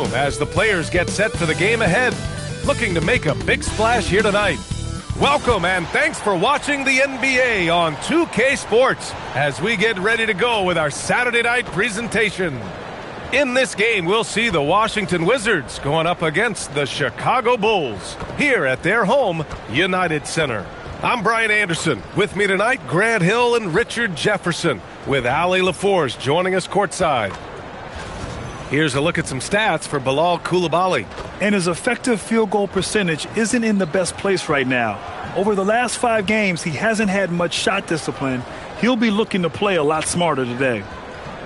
As the players get set for the game ahead, looking to make a big splash here tonight. Welcome and thanks for watching the NBA on 2K Sports as we get ready to go with our Saturday night presentation. In this game, we'll see the Washington Wizards going up against the Chicago Bulls here at their home, United Center. I'm Brian Anderson. With me tonight, Grant Hill and Richard Jefferson, with Ali LaForce joining us courtside. Here's a look at some stats for Bilal Coulibaly. And his effective field goal percentage isn't in the best place right now. Over the last 5 games, he hasn't had much shot discipline. He'll be looking to play a lot smarter today.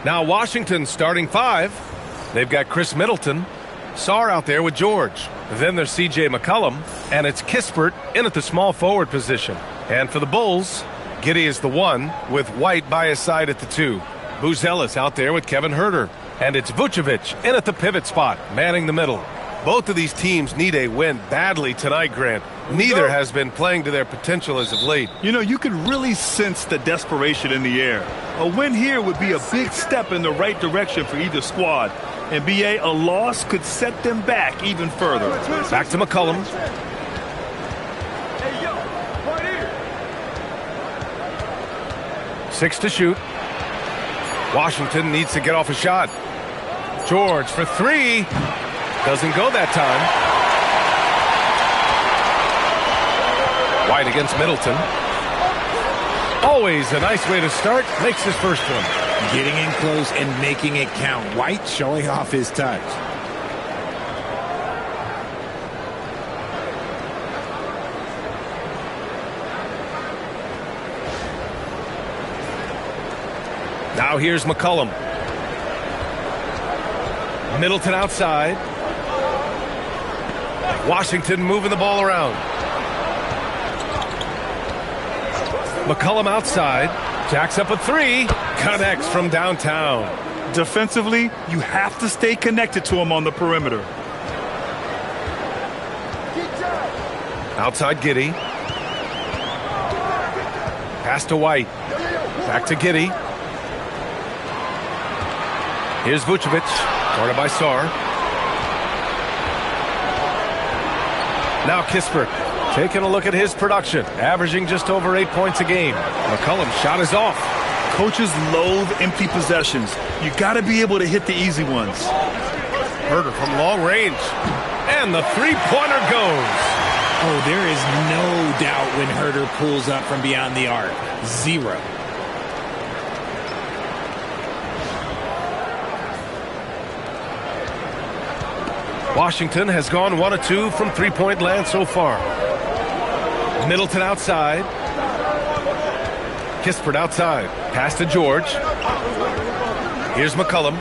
Now Washington's starting 5. They've got Chris Middleton, Sarr out there with George. Then there's C.J. McCollum, and it's Kispert in at the small forward position. And for the Bulls, Giddey is the 1 with White by his side at the 2. Buzelis out there with Kevin Huerter. And it's Vucevic in at the pivot spot, manning the middle. Both of these teams need a win badly tonight, Grant. Neither has been playing to their potential as of late. You know, you can really sense the desperation in the air. A win here would be a big step in the right direction for either squad. And B.A., a loss could set them back even further. Back to McCollum. 6 to shoot. Washington needs to get off a shot. George for 3. Doesn't go that time. White against Middleton. Always a nice way to start. Makes his first one. Getting in close and making it count. White showing off his touch. Now here's McCollum. Middleton outside. Washington moving the ball around. McCollum outside. Jacks up a 3. Connects from downtown. Defensively, you have to stay connected to him on the perimeter. Outside Giddey. Pass to White. Back to Giddey. Here's Vucevic, guarded by Sarr. Now Kispert, taking a look at his production, averaging just over 8 points a game. McCollum's shot is off. Coaches loathe empty possessions. You got to be able to hit the easy ones. Huerter from long range, and the three-pointer goes. Oh, there is no doubt when Huerter pulls up from beyond the arc. 0. Washington has gone 1 of 2 from three-point land so far. Middleton outside. Kispert outside. Pass to George. Here's McCollum.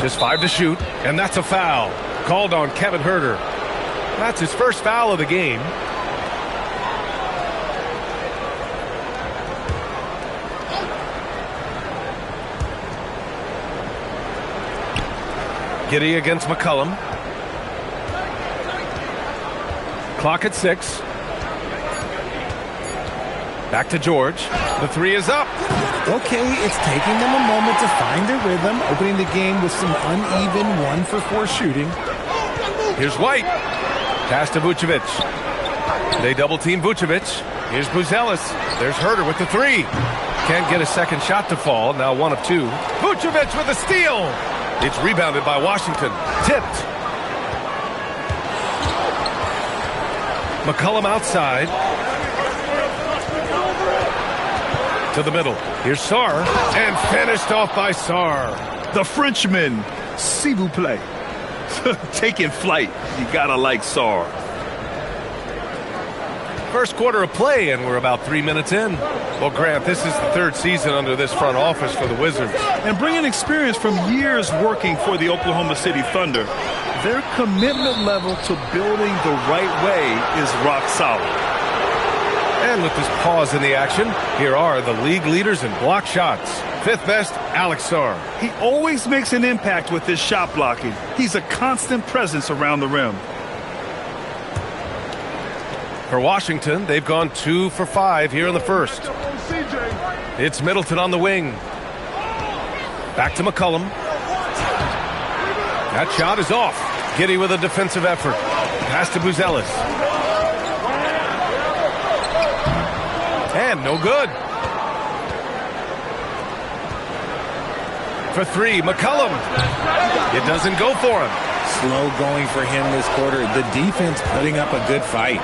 Just 5 to shoot, and that's a foul. Called on Kevin Huerter. That's his first foul of the game. Giddey against McCollum. Clock at 6. Back to George. The 3 is up. Okay, it's taking them a moment to find their rhythm, opening the game with some uneven 1-for-4 shooting. Here's White. Pass to Vucevic. They double-team Vucevic. Here's Buzelis. There's Huerter with the 3. Can't get a second shot to fall. Now 1 of 2. Vucevic with a steal. It's rebounded by Washington. Tipped. McCollum outside. To the middle. Here's Sarr. And finished off by Sarr. The Frenchman, s'il vous plaît. Taking flight. You gotta like Sarr. First quarter of play, and we're about 3 minutes in. Well, Grant, this is the 3rd season under this front office for the Wizards. And bringing experience from years working for the Oklahoma City Thunder, their commitment level to building the right way is rock solid. And with this pause in the action, here are the league leaders in block shots. 5th best, Alex Sarr. He always makes an impact with his shot blocking. He's a constant presence around the rim. For Washington, they've gone 2 for 5 here in the first. It's Middleton on the wing. Back to McCullum. That shot is off. Giddey with a defensive effort. Pass to Buzelis. And no good. For three, McCullum. It doesn't go for him. Slow going for him this quarter. The defense putting up a good fight.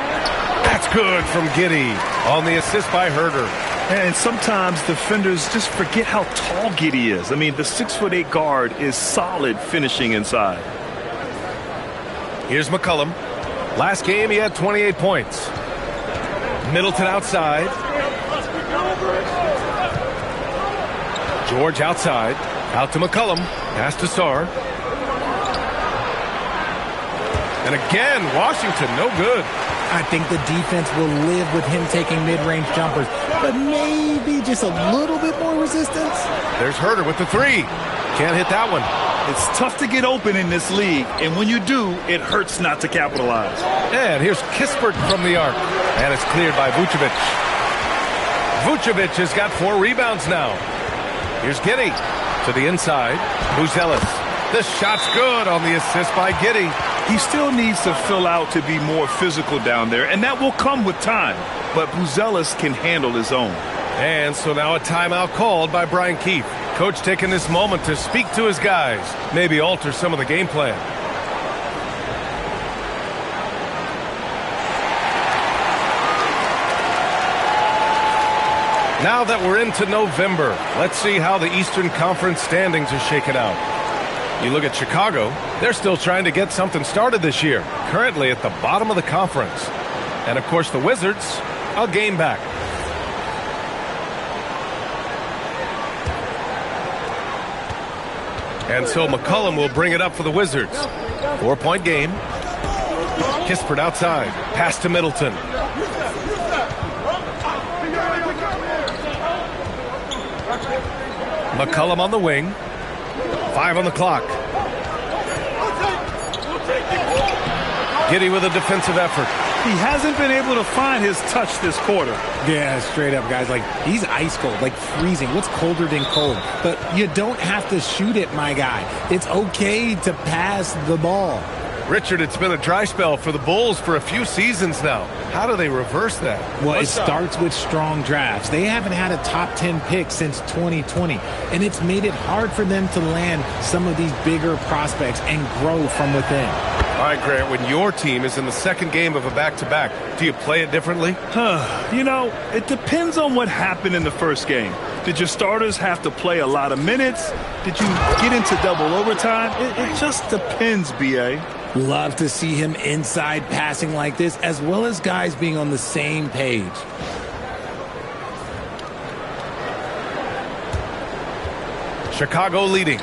That's good from Giddey on the assist by Herder. And sometimes defenders just forget how tall Giddey is. I mean, the 6'8" guard is solid finishing inside. Here's McCullum. Last game, he had 28 points. Middleton outside. George outside. Out to McCullum. Pass to Sarr. And again, Washington, no good. I think the defense will live with him taking mid-range jumpers, but maybe just a little bit more resistance. There's Herder with the three. Can't hit that one. It's tough to get open in this league, and when you do, it hurts not to capitalize. And here's Kispert from the arc. And it's cleared by Vucevic. Vucevic has got 4 rebounds now. Here's Giddey to the inside. Buzelis. The shot's good on the assist by Giddey. He still needs to fill out to be more physical down there, and that will come with time. But Buzelis can handle his own. And so now a timeout called by Brian Keefe. Coach taking this moment to speak to his guys, maybe alter some of the game plan. Now that we're into November, let's see how the Eastern Conference standings are shaken out. You look at Chicago, they're still trying to get something started this year, currently at the bottom of the conference. And of course the Wizards, a game back. And so McCullum will bring it up for the Wizards. 4-point game. Kispert outside. Pass to Middleton. McCullum on the wing. 5 on the clock. Giddey with a defensive effort. He hasn't been able to find his touch this quarter. Yeah, straight up, guys. Like, he's ice cold, like freezing. What's colder than cold? But you don't have to shoot it, my guy. It's okay to pass the ball. Richard, it's been a dry spell for the Bulls for a few seasons now. How do they reverse that? Well, it starts with strong drafts. They haven't had a top 10 pick since 2020, and it's made it hard for them to land some of these bigger prospects and grow from within. All right, Grant, when your team is in the second game of a back-to-back, do you play it differently? You know, it depends on what happened in the first game. Did your starters have to play a lot of minutes? Did you get into double overtime? It just depends, B.A. Love to see him inside passing like this, as well as guys being on the same page. Chicago leading.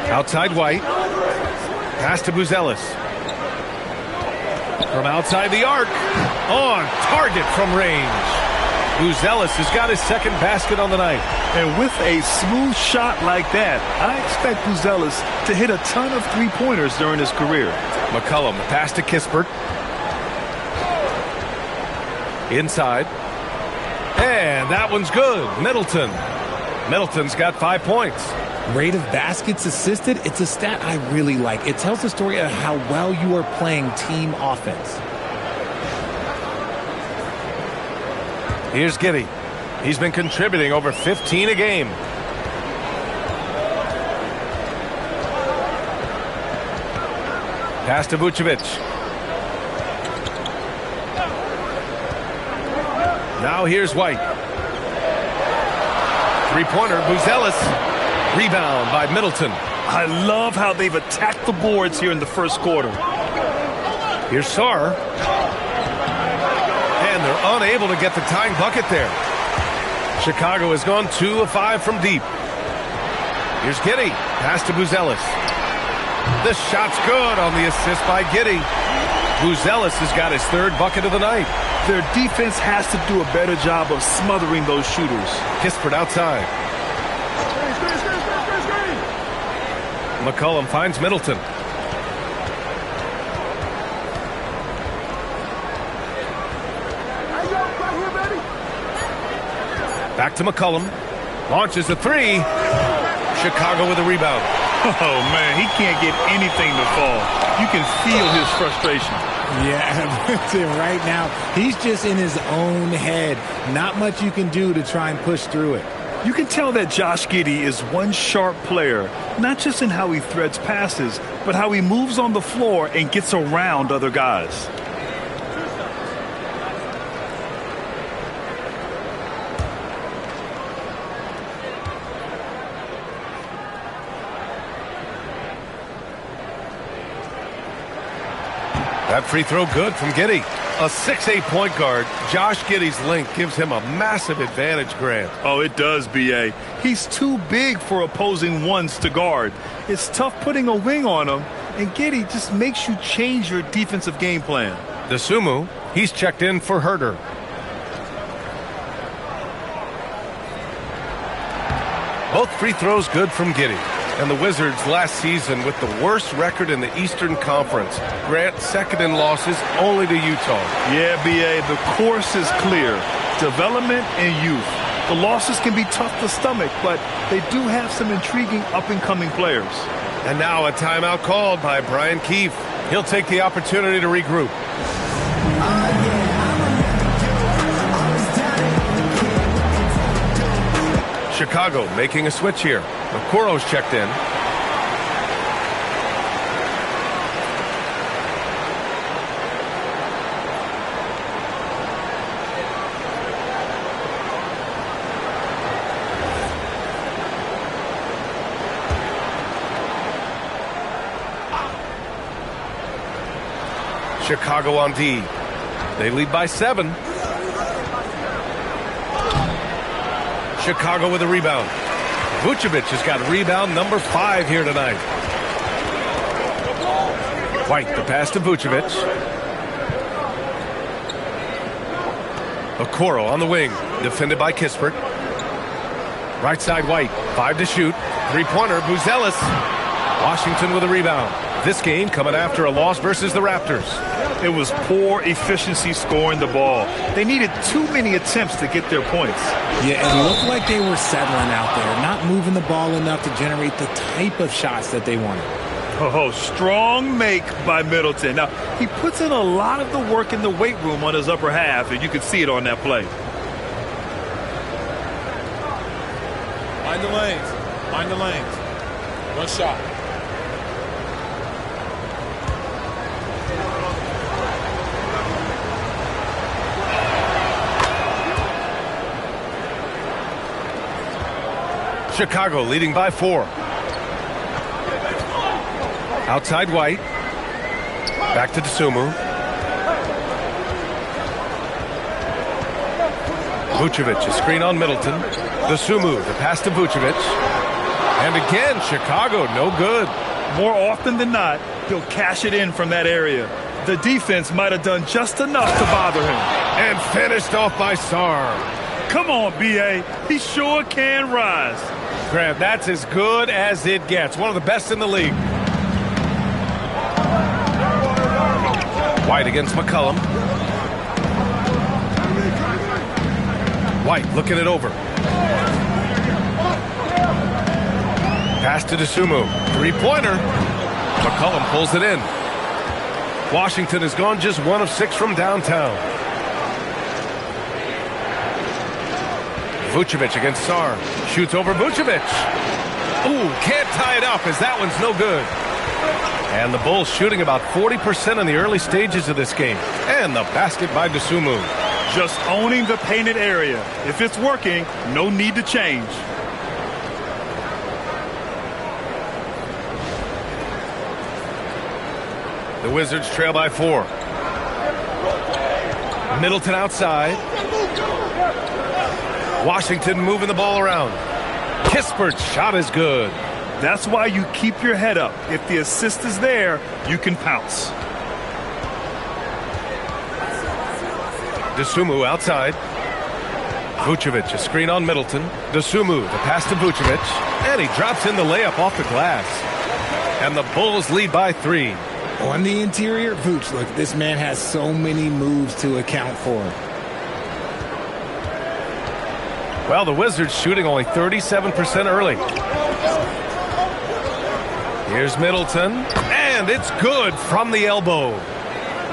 Outside White. Pass to Buzelis. From outside the arc. On target from range. Buzelis has got his second basket on the night. And with a smooth shot like that, I expect Buzelis to hit a ton of three-pointers during his career. McCullum, pass to Kispert. Inside. And that one's good. Middleton. Middleton's got 5 points. Rate of baskets assisted, it's a stat I really like. It tells the story of how well you are playing team offense. Here's Giddey. He's been contributing over 15 a game. Pass to Vucevic. Now here's White. Three-pointer, Buzelis. Rebound by Middleton. I love how they've attacked the boards here in the first quarter. Here's Sarr. And they're unable to get the tying bucket there. Chicago has gone 2 of 5 from deep. Here's Giddey. Pass to Buzelis. The shot's good on the assist by Giddey. Buzelis has got his third bucket of the night. Their defense has to do a better job of smothering those shooters. Kispert outside. McCullum finds Middleton. Back to McCollum. Launches a three. Chicago with a rebound. Oh, man, he can't get anything to fall. You can feel his frustration. Yeah, right now, he's just in his own head. Not much you can do to try and push through it. You can tell that Josh Giddey is one sharp player, not just in how he threads passes, but how he moves on the floor and gets around other guys. That free throw good from Giddey. A 6'8" point guard, Josh Giddey's length gives him a massive advantage, Grant. Oh, it does, B.A. He's too big for opposing ones to guard. It's tough putting a wing on him, and Giddey just makes you change your defensive game plan. DeSumo, he's checked in for Herter. Both free throws good from Giddey. And the Wizards last season with the worst record in the Eastern Conference. Grant, second in losses only to Utah. Yeah, B.A., the course is clear. Development and youth. The losses can be tough to stomach, but they do have some intriguing up-and-coming players. And now a timeout called by Brian Keefe. He'll take the opportunity to regroup. Chicago making a switch here. Okoro's checked in. Chicago on D. They lead by 7. Chicago with a rebound. Vucevic has got rebound number 5 here tonight. White, the pass to Vucevic. Okoro on the wing, defended by Kispert. Right side, White, 5 to shoot. Three-pointer, Buzelis. Washington with a rebound. This game coming after a loss versus the Raptors. It was poor efficiency scoring the ball. They needed too many attempts to get their points. Yeah, it looked like they were settling out there, not moving the ball enough to generate the type of shots that they wanted. Oh, strong make by Middleton. Now, he puts in a lot of the work in the weight room on his upper half, and you can see it on that play. Mind the lanes. Mind the lanes. One shot. Chicago leading by 4. Outside White. Back to DeSumo. Vucevic, a screen on Middleton. DeSumo, the pass to Vucevic. And again, Chicago, no good. More often than not, he'll cash it in from that area. The defense might have done just enough to bother him. And finished off by Sarr. Come on, B.A. He sure can rise. Grant, that's as good as it gets. One of the best in the league. White against McCollum. White looking it over. Pass to DeSumo. Three-pointer. McCollum pulls it in. Washington has gone just 1 of 6 from downtown. Vucevic against Sarr. Shoots over Vucevic. Ooh, can't tie it up as that one's no good. And the Bulls shooting about 40% in the early stages of this game. And the basket by DeSumo. Just owning the painted area. If it's working, no need to change. The Wizards trail by 4. Middleton outside. Washington moving the ball around. Kispert's shot is good. That's why you keep your head up. If the assist is there, you can pounce. DeSumo outside. Vucevic, a screen on Middleton. DeSumo, the pass to Vucevic. And he drops in the layup off the glass. And the Bulls lead by 3. On the interior, Vooch, look, this man has so many moves to account for. Well, the Wizards shooting only 37% early. Here's Middleton, and it's good from the elbow.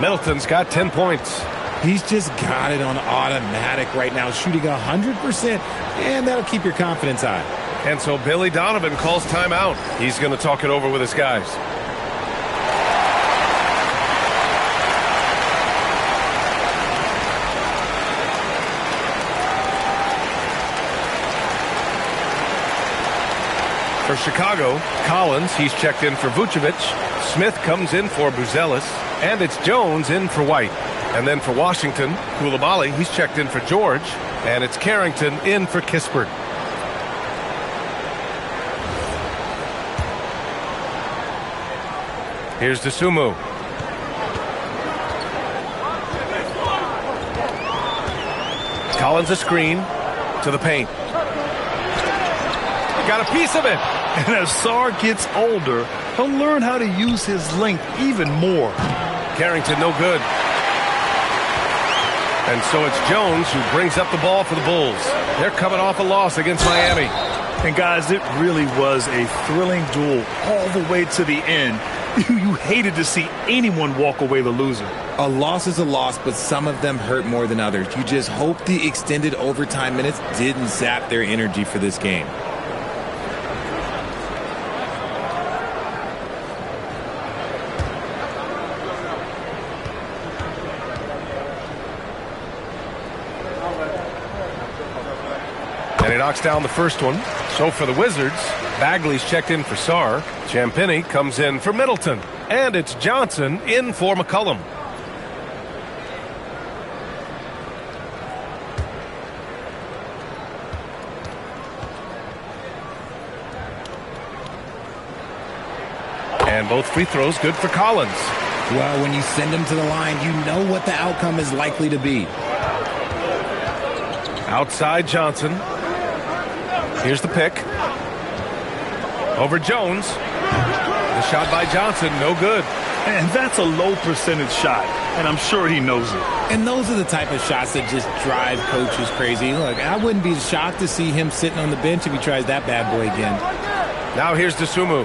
Middleton's got 10 points. He's just got it on automatic right now, shooting 100%, and that'll keep your confidence high. And so Billy Donovan calls timeout. He's going to talk it over with his guys. For Chicago, Collins, he's checked in for Vucevic. Smith comes in for Buzelis. And it's Jones in for White. And then for Washington, Koulibaly, he's checked in for George. And it's Carrington in for Kispert. Here's Dosunmu. Collins a screen to the paint. Got a piece of it. And as Sarr gets older, he'll learn how to use his length even more. Carrington no good. And so it's Jones who brings up the ball for the Bulls. They're coming off a loss against Miami. And guys, it really was a thrilling duel all the way to the end. You hated to see anyone walk away the loser. A loss is a loss, but some of them hurt more than others. You just hope the extended overtime minutes didn't zap their energy for this game. And he knocks down the first one. So for the Wizards, Bagley's checked in for Sarr. Champagnie comes in for Middleton. And it's Johnson in for McCollum. And both free throws good for Collins. Well, when you send him to the line, you know what the outcome is likely to be. Outside Johnson. Here's the pick. Over Jones. The shot by Johnson, no good. And that's a low percentage shot, and I'm sure he knows it. And those are the type of shots that just drive coaches crazy. Look, I wouldn't be shocked to see him sitting on the bench if he tries that bad boy again. Now here's Dosunmu.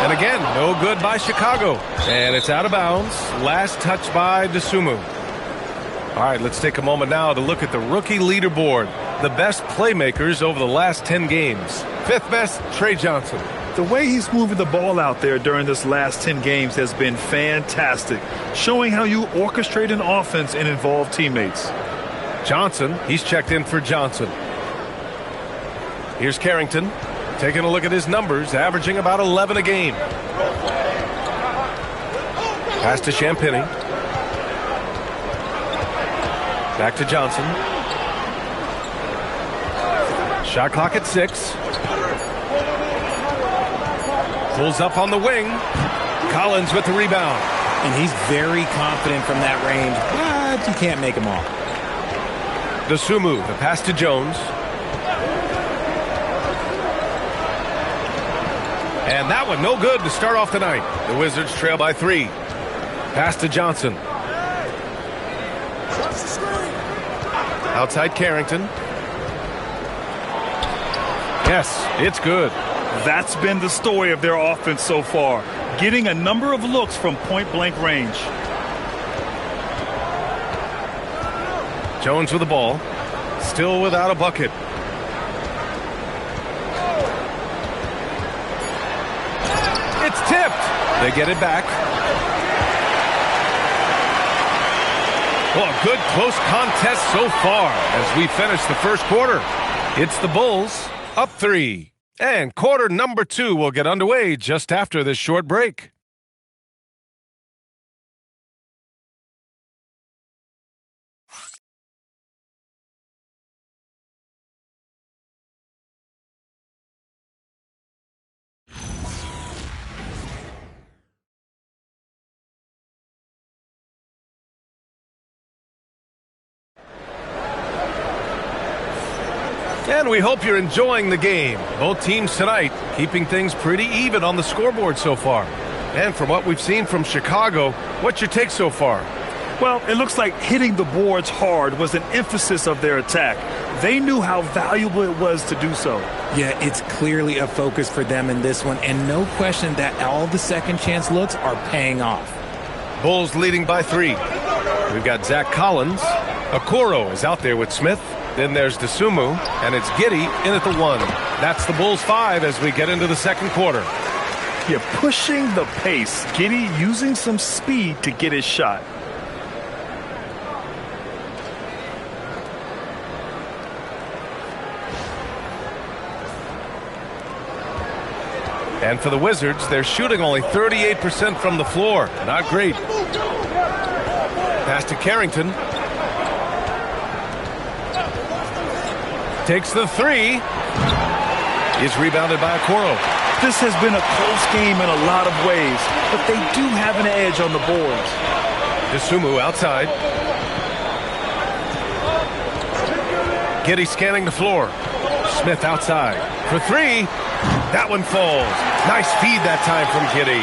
And again, no good by Chicago. And it's out of bounds. Last touch by Dosunmu. All right, let's take a moment now to look at the rookie leaderboard. The best playmakers over the last 10 games. Fifth best, Trey Johnson. The way he's moving the ball out there during this last 10 games has been fantastic, showing how you orchestrate an offense and involve teammates. Johnson, he's checked in for Johnson. Here's Carrington, taking a look at his numbers, averaging about 11 a game. Pass to Champagnie. Back to Johnson. Shot clock at 6. Pulls up on the wing. Collins with the rebound. And he's very confident from that range, but you can't make him all. Dosunmu, the pass to Jones. And that one no good to start off the night. The Wizards trail by 3. Pass to Johnson. Outside Carrington. Yes, it's good. That's been the story of their offense so far, getting a number of looks from point-blank range. Jones with the ball, still without a bucket. It's tipped. They get it back. Well, a good close contest so far as we finish the first quarter. It's the Bulls up 3. And quarter number 2 will get underway just after this short break. And we hope you're enjoying the game. Both teams tonight keeping things pretty even on the scoreboard so far. And from what we've seen from Chicago, what's your take so far? Well, it looks like hitting the boards hard was an emphasis of their attack. They knew how valuable it was to do so. Yeah, it's clearly a focus for them in this one, and no question that all the second chance looks are paying off. Bulls leading by 3. We've got Zach Collins. Okoro is out there with Smith. Then there's DeSumo, and it's Giddey in at the 1. That's the Bulls 5 as we get into the second quarter. Yeah, pushing the pace. Giddey using some speed to get his shot. And for the Wizards, they're shooting only 38% from the floor. Not great. Pass to Carrington. Takes the 3. Is rebounded by Okoro. This has been a close game in a lot of ways, but they do have an edge on the boards. DeSumo outside. Giddey scanning the floor. Smith outside. For 3. That one falls. Nice feed that time from Giddey.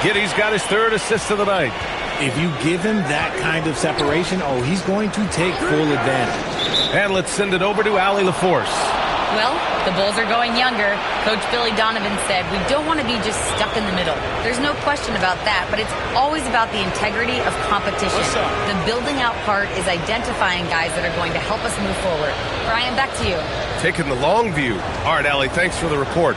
Giddey's got his 3rd assist of the night. If you give him that kind of separation, he's going to take full advantage. And let's send it over to Allie LaForce. Well, the Bulls are going younger. Coach Billy Donovan said we don't want to be just stuck in the middle. There's no question about that, but it's always about the integrity of competition. The building out part is identifying guys that are going to help us move forward. Brian, back to you. Taking the long view. All right, Allie, thanks for the report.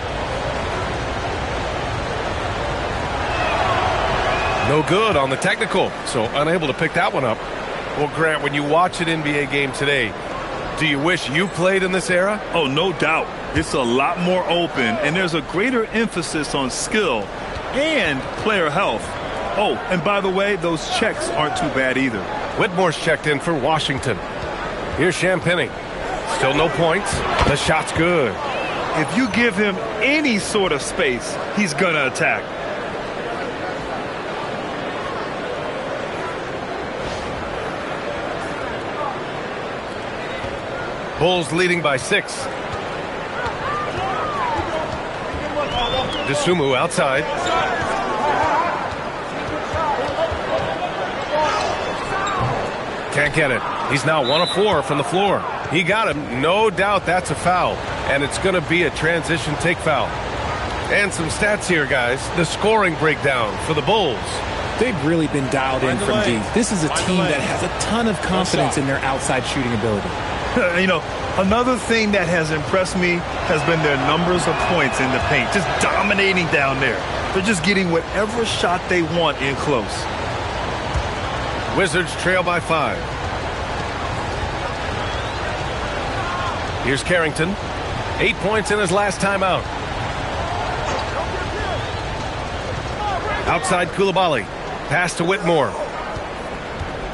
No good on the technical, so unable to pick that one up. Well, Grant, when you watch an NBA game today, do you wish you played in this era? Oh, no doubt. It's a lot more open, and there's a greater emphasis on skill and player health. Oh, and by the way, those checks aren't too bad either. Whitmore's checked in for Washington. Here's Champagnie. Still no points. The shot's good. If you give him any sort of space, he's going to attack. Bulls leading by 6. DeSumo outside. Can't get it. He's now 1 of 4 from the floor. He got him. No doubt that's a foul. And it's going to be a transition take foul. And some stats here, guys. The scoring breakdown for the Bulls. They've really been dialed in from deep. This is a team that has a ton of confidence in their outside shooting ability. You know, another thing that has impressed me has been their numbers of points in the paint. Just dominating down there. They're just getting whatever shot they want in close. Wizards trail by 5. Here's Carrington. 8 points in his last time out. Outside Coulibaly. Pass to Whitmore.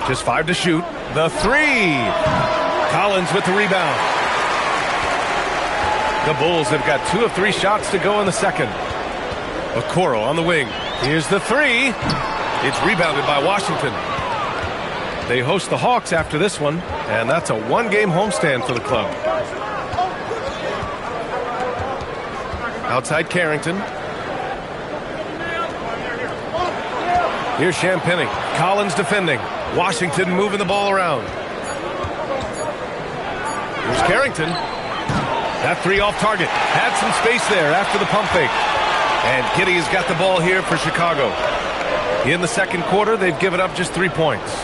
Just 5 to shoot. The 3. Collins with the rebound. The Bulls have got 2 of 3 shots to go in the second. Okoro on the wing. Here's the 3. It's rebounded by Washington. They host the Hawks after this one, and that's a 1-game homestand for the club. Outside Carrington. Here's Champagnie. Collins defending. Washington moving the ball around. Here's Carrington. That 3 off target. Had some space there after the pump fake. And Giddey has got the ball here for Chicago. In the second quarter, they've given up just 3 points.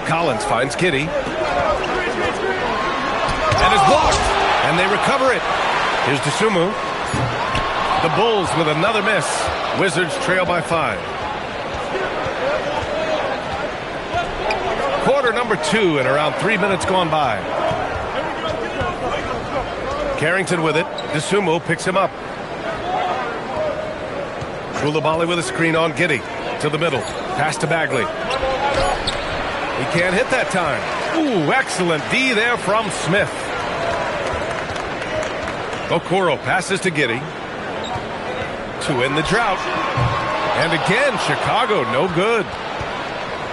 Collins finds Giddey. And is blocked. And they recover it. Here's DeSumo. The Bulls with another miss. Wizards trail by 5. Quarter number 2 and around 3 minutes gone by. Carrington with it. DeSumo picks him up. Coulibaly with a screen on Giddey. To the middle. Pass to Bagley. He can't hit that time. Ooh, excellent D there from Smith. Okoro passes to Giddey. To end the drought. And again, Chicago no good.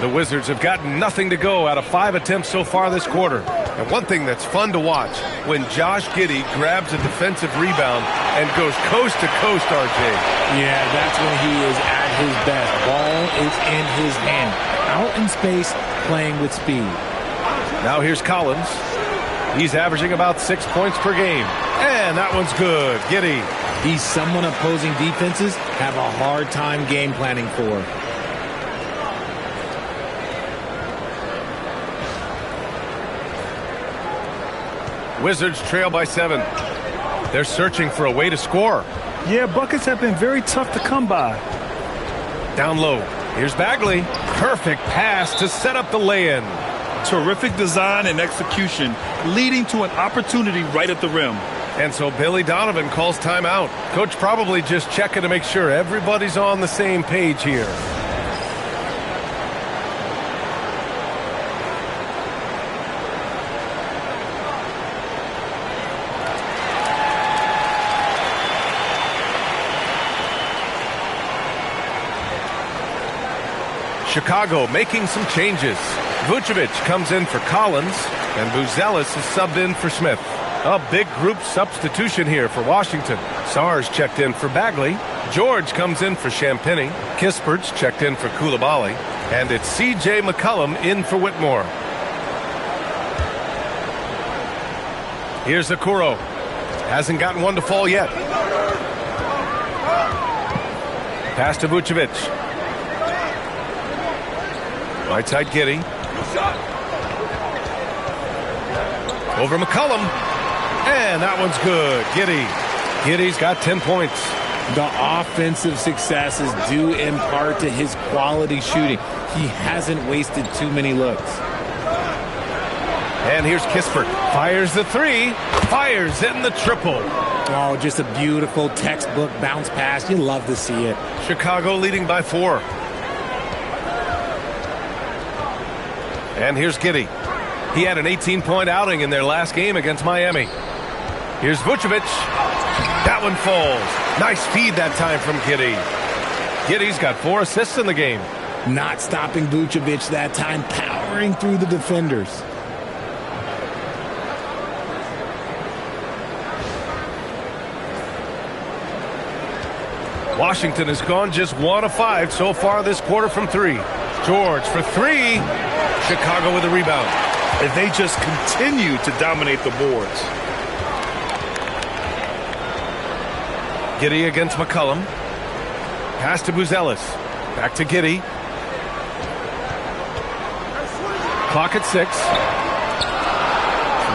The Wizards have gotten nothing to go out of 5 attempts so far this quarter. And one thing that's fun to watch, when Josh Giddey grabs a defensive rebound and goes coast to coast, RJ. Yeah, that's when he is at his best. Ball is in his hand. Out in space, playing with speed. Now here's Collins. He's averaging about 6 points per game. And that one's good. Giddey. He's someone opposing defenses have a hard time game planning for. Wizards trail by 7. They're searching for a way to score. Yeah, buckets have been very tough to come by. Down low. Here's Bagley. Perfect pass to set up the lay-in. Terrific design and execution, leading to an opportunity right at the rim. And so Billy Donovan calls timeout. Coach probably just checking to make sure everybody's on the same page here. Chicago making some changes. Vucevic comes in for Collins, and Buzelis is subbed in for Smith. A big group substitution here for Washington. Sars checked in for Bagley. George comes in for Champagny. Kispert's checked in for Koulibaly. And it's C.J. McCollum in for Whitmore. Here's Okoro. Hasn't gotten one to fall yet. Pass to Vucevic. Right side Giddey. Over McCollum. And that one's good. Giddey's got 10 points. The offensive successes due in part to his quality shooting. He hasn't wasted too many looks. And here's Kispert. Fires the 3. Fires in the triple. Oh, just a beautiful textbook bounce pass. You love to see it. Chicago leading by 4. And here's Giddey. He had an 18-point outing in their last game against Miami. Here's Vucevic. That one falls. Nice feed that time from Giddey. Giddey's got 4 assists in the game. Not stopping Vucevic that time, powering through the defenders. Washington has gone just 1 of 5 so far this quarter from 3. George for 3. Chicago with a rebound. If they just continue to dominate the boards. Giddey against McCollum. Pass to Buzelis. Back to Giddey. Clock at 6.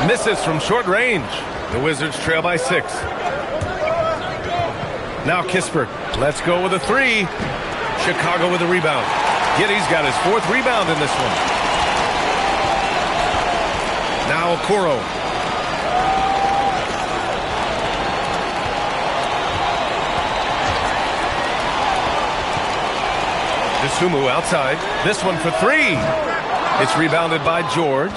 Misses from short range. The Wizards trail by 6. Now Kispert. Let's go with a 3. Chicago with a rebound. Giddey's got his 4th rebound in this one. Now Okoro. Dosunmu outside. This one for 3. It's rebounded by George.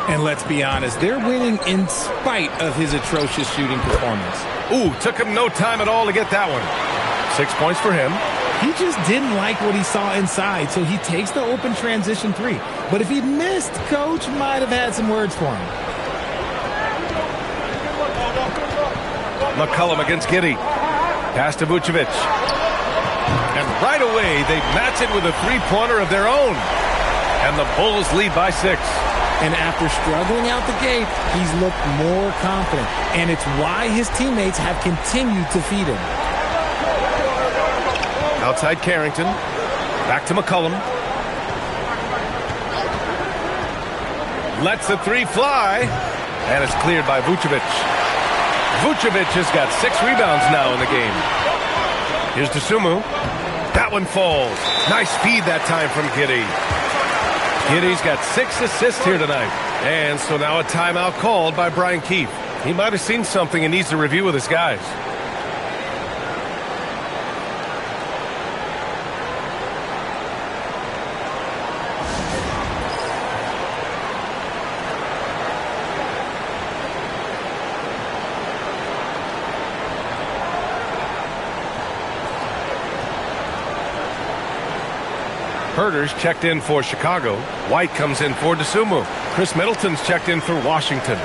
And let's be honest, they're winning in spite of his atrocious shooting performance. Ooh, took him no time at all to get that one. 6 points for him. He just didn't like what he saw inside, so he takes the open transition 3. But if he'd missed, Coach might have had some words for him. McCollum against Giddey. Pass to Vucevic. And right away, they match it with a 3-pointer of their own. And the Bulls lead by 6. And after struggling out the gate, he's looked more confident. And it's why his teammates have continued to feed him. Outside Carrington. Back to McCollum. Lets the 3 fly. And it's cleared by Vucevic. Vucevic has got 6 rebounds now in the game. Here's Dosunmu. That one falls. Nice feed that time from Giddey. Giddey's got 6 assists here tonight. And so now a timeout called by Brian Keefe. He might have seen something and needs to review with his guys. Herter's checked in for Chicago. White comes in for DeSumo. Chris Middleton's checked in for Washington.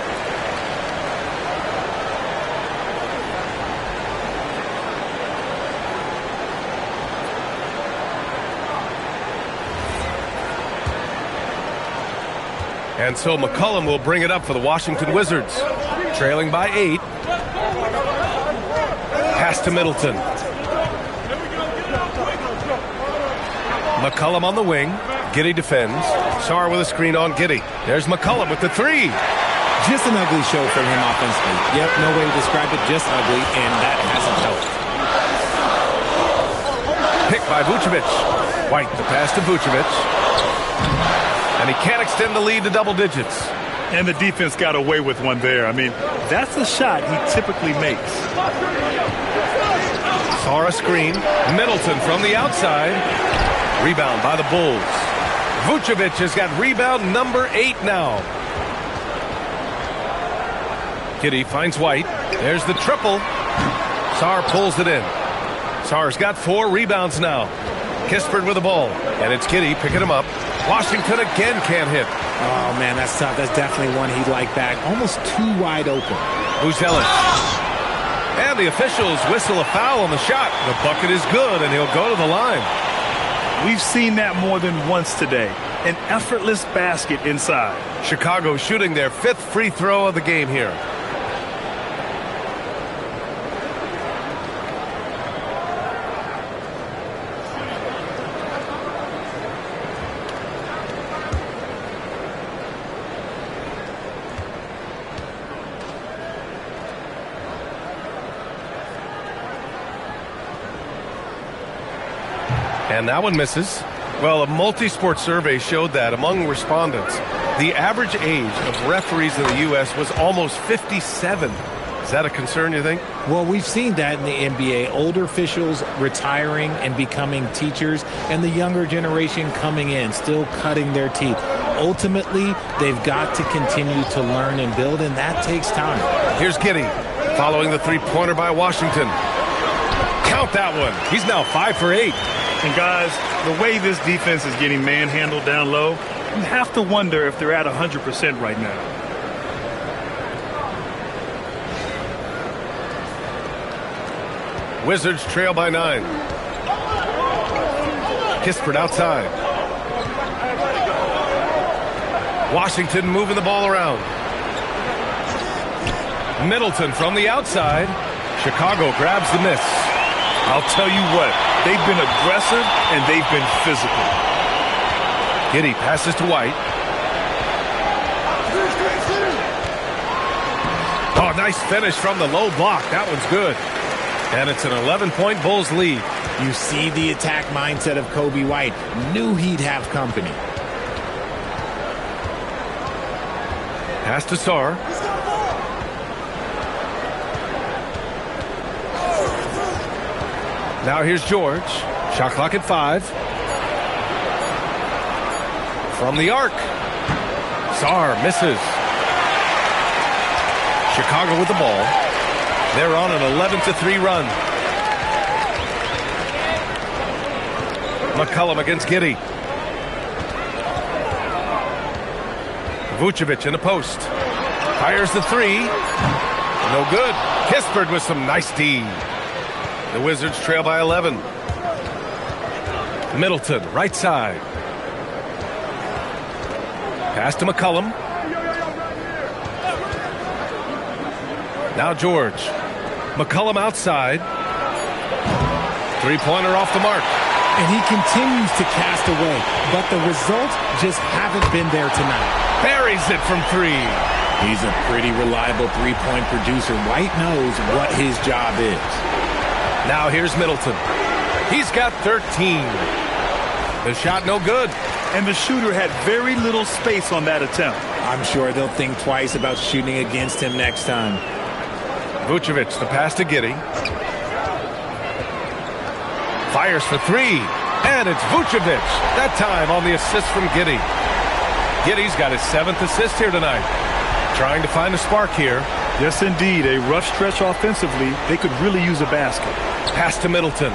And so McCollum will bring it up for the Washington Wizards. Trailing by 8. Pass to Middleton. McCollum on the wing. Giddey defends. Sarr with a screen on Giddey. There's McCollum with the 3. Just an ugly show from him offensively. Yep, no way to describe it, just ugly, and that hasn't helped. Pick by Vucevic. White, the pass to Vucevic. And he can't extend the lead to double digits. And the defense got away with one there. I mean, that's a shot he typically makes. Sarr a screen. Middleton from the outside. Rebound by the Bulls. Vucevic has got rebound number 8 now. Giddey finds White. There's the triple. Sarr pulls it in. Sarr's got 4 rebounds now. Kispert with the ball. And it's Giddey picking him up. Washington again can't hit. Oh, man, that's tough. That's definitely one he'd like back. Almost too wide open. Vucevic. And the officials whistle a foul on the shot. The bucket is good, and he'll go to the line. We've seen that more than once today. An effortless basket inside. Chicago shooting their 5th free throw of the game here. And that one misses. Well, a multi-sport survey showed that among respondents, the average age of referees in the U.S. was almost 57. Is that a concern, you think? Well, we've seen that in the NBA. Older officials retiring and becoming teachers, and the younger generation coming in, still cutting their teeth. Ultimately, they've got to continue to learn and build, and that takes time. Here's Giddey, following the three-pointer by Washington. Count that one. He's now 5 for 8. And guys, the way this defense is getting manhandled down low, you have to wonder if they're at 100% right now. Wizards trail by 9. Kispert outside. Washington moving the ball around. Middleton from the outside. Chicago grabs the miss. I'll tell you what, they've been aggressive and they've been physical. Giddey passes to White. Oh, nice finish from the low block. That one's good. And it's an 11-point Bulls lead. You see the attack mindset of Kobe White. Knew he'd have company. Pass to Sarr. Now here's George. Shot clock at 5. From the arc. Sarr misses. Chicago with the ball. They're on an 11-3 run. McCollum against Giddey. Vucevic in the post. Fires the 3. No good. Kispert with some nice D. The Wizards trail by 11. Middleton, right side. Pass to McCollum. Now George. McCollum outside. Three-pointer off the mark. And he continues to cast away, but the results just haven't been there tonight. Buries it from 3. He's a pretty reliable three-point producer. White knows what his job is. Now here's Middleton. He's got 13. The shot no good. And the shooter had very little space on that attempt. I'm sure they'll think twice about shooting against him next time. Vucevic, the pass to Giddey. Fires for 3. And it's Vucevic. That time on the assist from Giddey. Giddey's got his 7th assist here tonight. Trying to find a spark here. Yes, indeed. A rough stretch offensively. They could really use a basket. Pass to Middleton.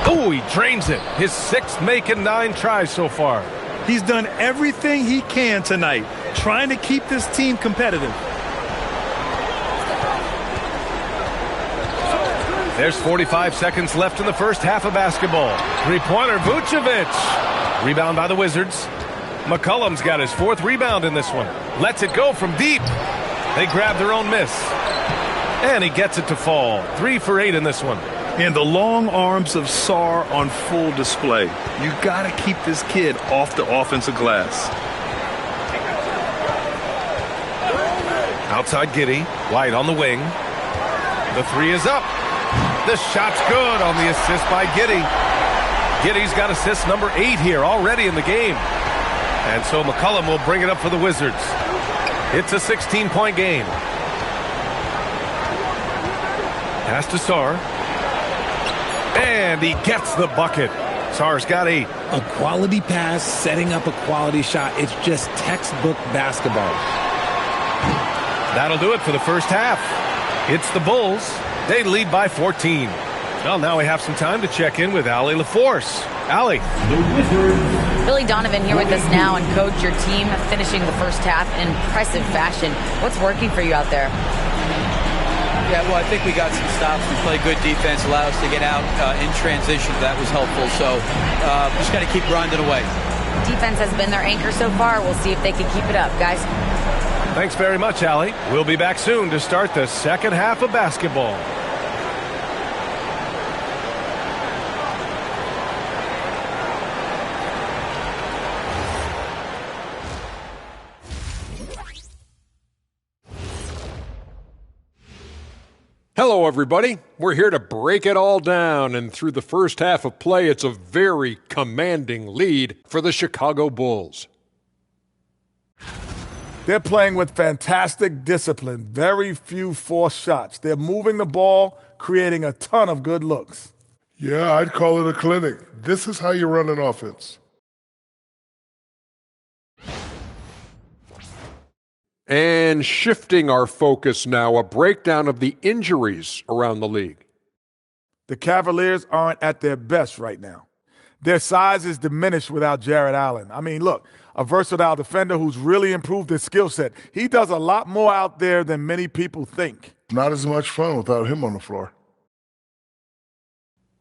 Oh, he drains it. His 6th make in 9 tries so far. He's done everything he can tonight, trying to keep this team competitive. There's 45 seconds left in the first half of basketball. Three-pointer, Vucevic. Rebound by the Wizards. McCollum's got his 4th rebound in this one. Lets it go from deep. They grab their own miss. And he gets it to fall. 3 for 8 in this one. And the long arms of Sarr on full display. You got to keep this kid off the offensive glass. Outside Giddey. White on the wing. The 3 is up. The shot's good on the assist by Giddey. Giddey's got assist number 8 here already in the game. And so McCollum will bring it up for the Wizards. It's a 16-point game. Pass to Sarr. And he gets the bucket. Sarr's got 8. A quality pass, setting up a quality shot. It's just textbook basketball. That'll do it for the first half. It's the Bulls. They lead by 14. Well, now we have some time to check in with Allie LaForce. Allie. Billy Donovan here with us now, and coach, your team finishing the first half in impressive fashion. What's working for you out there? Yeah, well, I think we got some stops. We played good defense, allowed us to get out in transition. That was helpful. So just got to keep grinding away. Defense has been their anchor so far. We'll see if they can keep it up, guys. Thanks very much, Allie. We'll be back soon to start the second half of basketball. Hello, everybody. We're here to break it all down, and through the first half of play, it's a very commanding lead for the Chicago Bulls. They're playing with fantastic discipline, very few forced shots. They're moving the ball, creating a ton of good looks. Yeah, I'd call it a clinic. This is how you run an offense. And shifting our focus now, a breakdown of the injuries around the league. The Cavaliers aren't at their best right now. Their size is diminished without Jarrett Allen. I mean, look, a versatile defender who's really improved his skill set. He does a lot more out there than many people think. Not as much fun without him on the floor.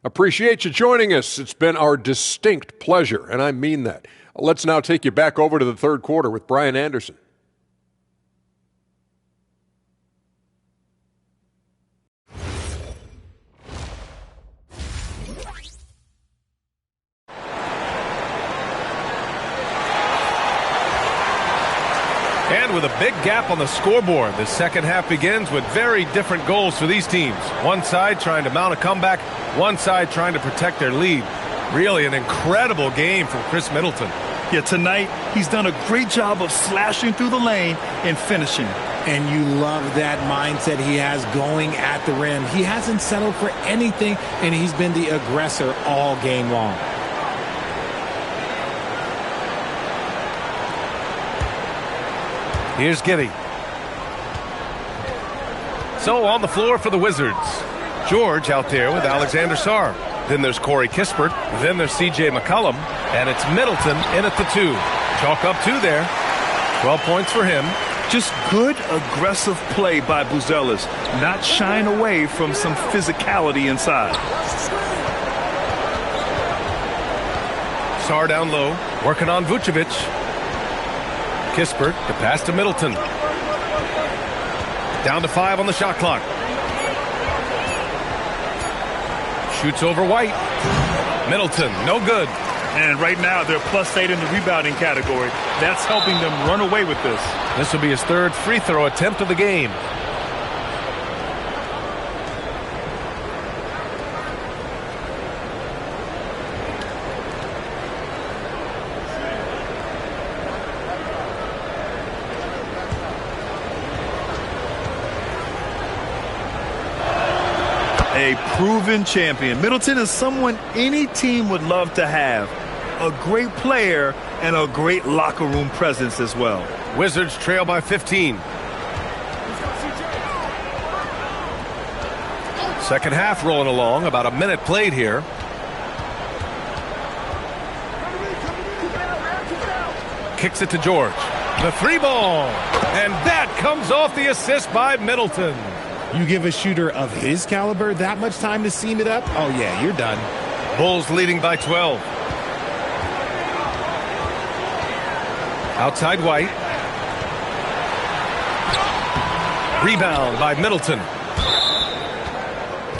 Appreciate you joining us. It's been our distinct pleasure, and I mean that. Let's now take you back over to the third quarter with Brian Anderson. And with a big gap on the scoreboard, the second half begins with very different goals for these teams. One side trying to mount a comeback, one side trying to protect their lead. Really an incredible game from Chris Middleton. Yeah, tonight he's done a great job of slashing through the lane and finishing. And you love that mindset he has going at the rim. He hasn't settled for anything, and he's been the aggressor all game long. Here's Giddey. So on the floor for the Wizards. George out there with Alexander Sarr. Then there's Corey Kispert. Then there's C.J. McCollum. And it's Middleton in at the 2. Chalk up 2 there. 12 points for him. Just good, aggressive play by Buzelis. Not shying away from some physicality inside. Sarr down low. Working on Vucevic. Kispert, the pass to Middleton. Down to 5 on the shot clock. Shoots over White. Middleton, no good. And right now, they're +8 in the rebounding category. That's helping them run away with this. This will be his 3rd free throw attempt of the game. A proven champion. Middleton is someone any team would love to have. A great player and a great locker room presence as well. Wizards trail by 15. Second half rolling along. About a minute played here. kicks it to George. The 3-ball. And that comes off the assist by Middleton. You give a shooter of his caliber that much time to seam it up? Oh, yeah, you're done. Bulls leading by 12. Outside White. Rebound by Middleton.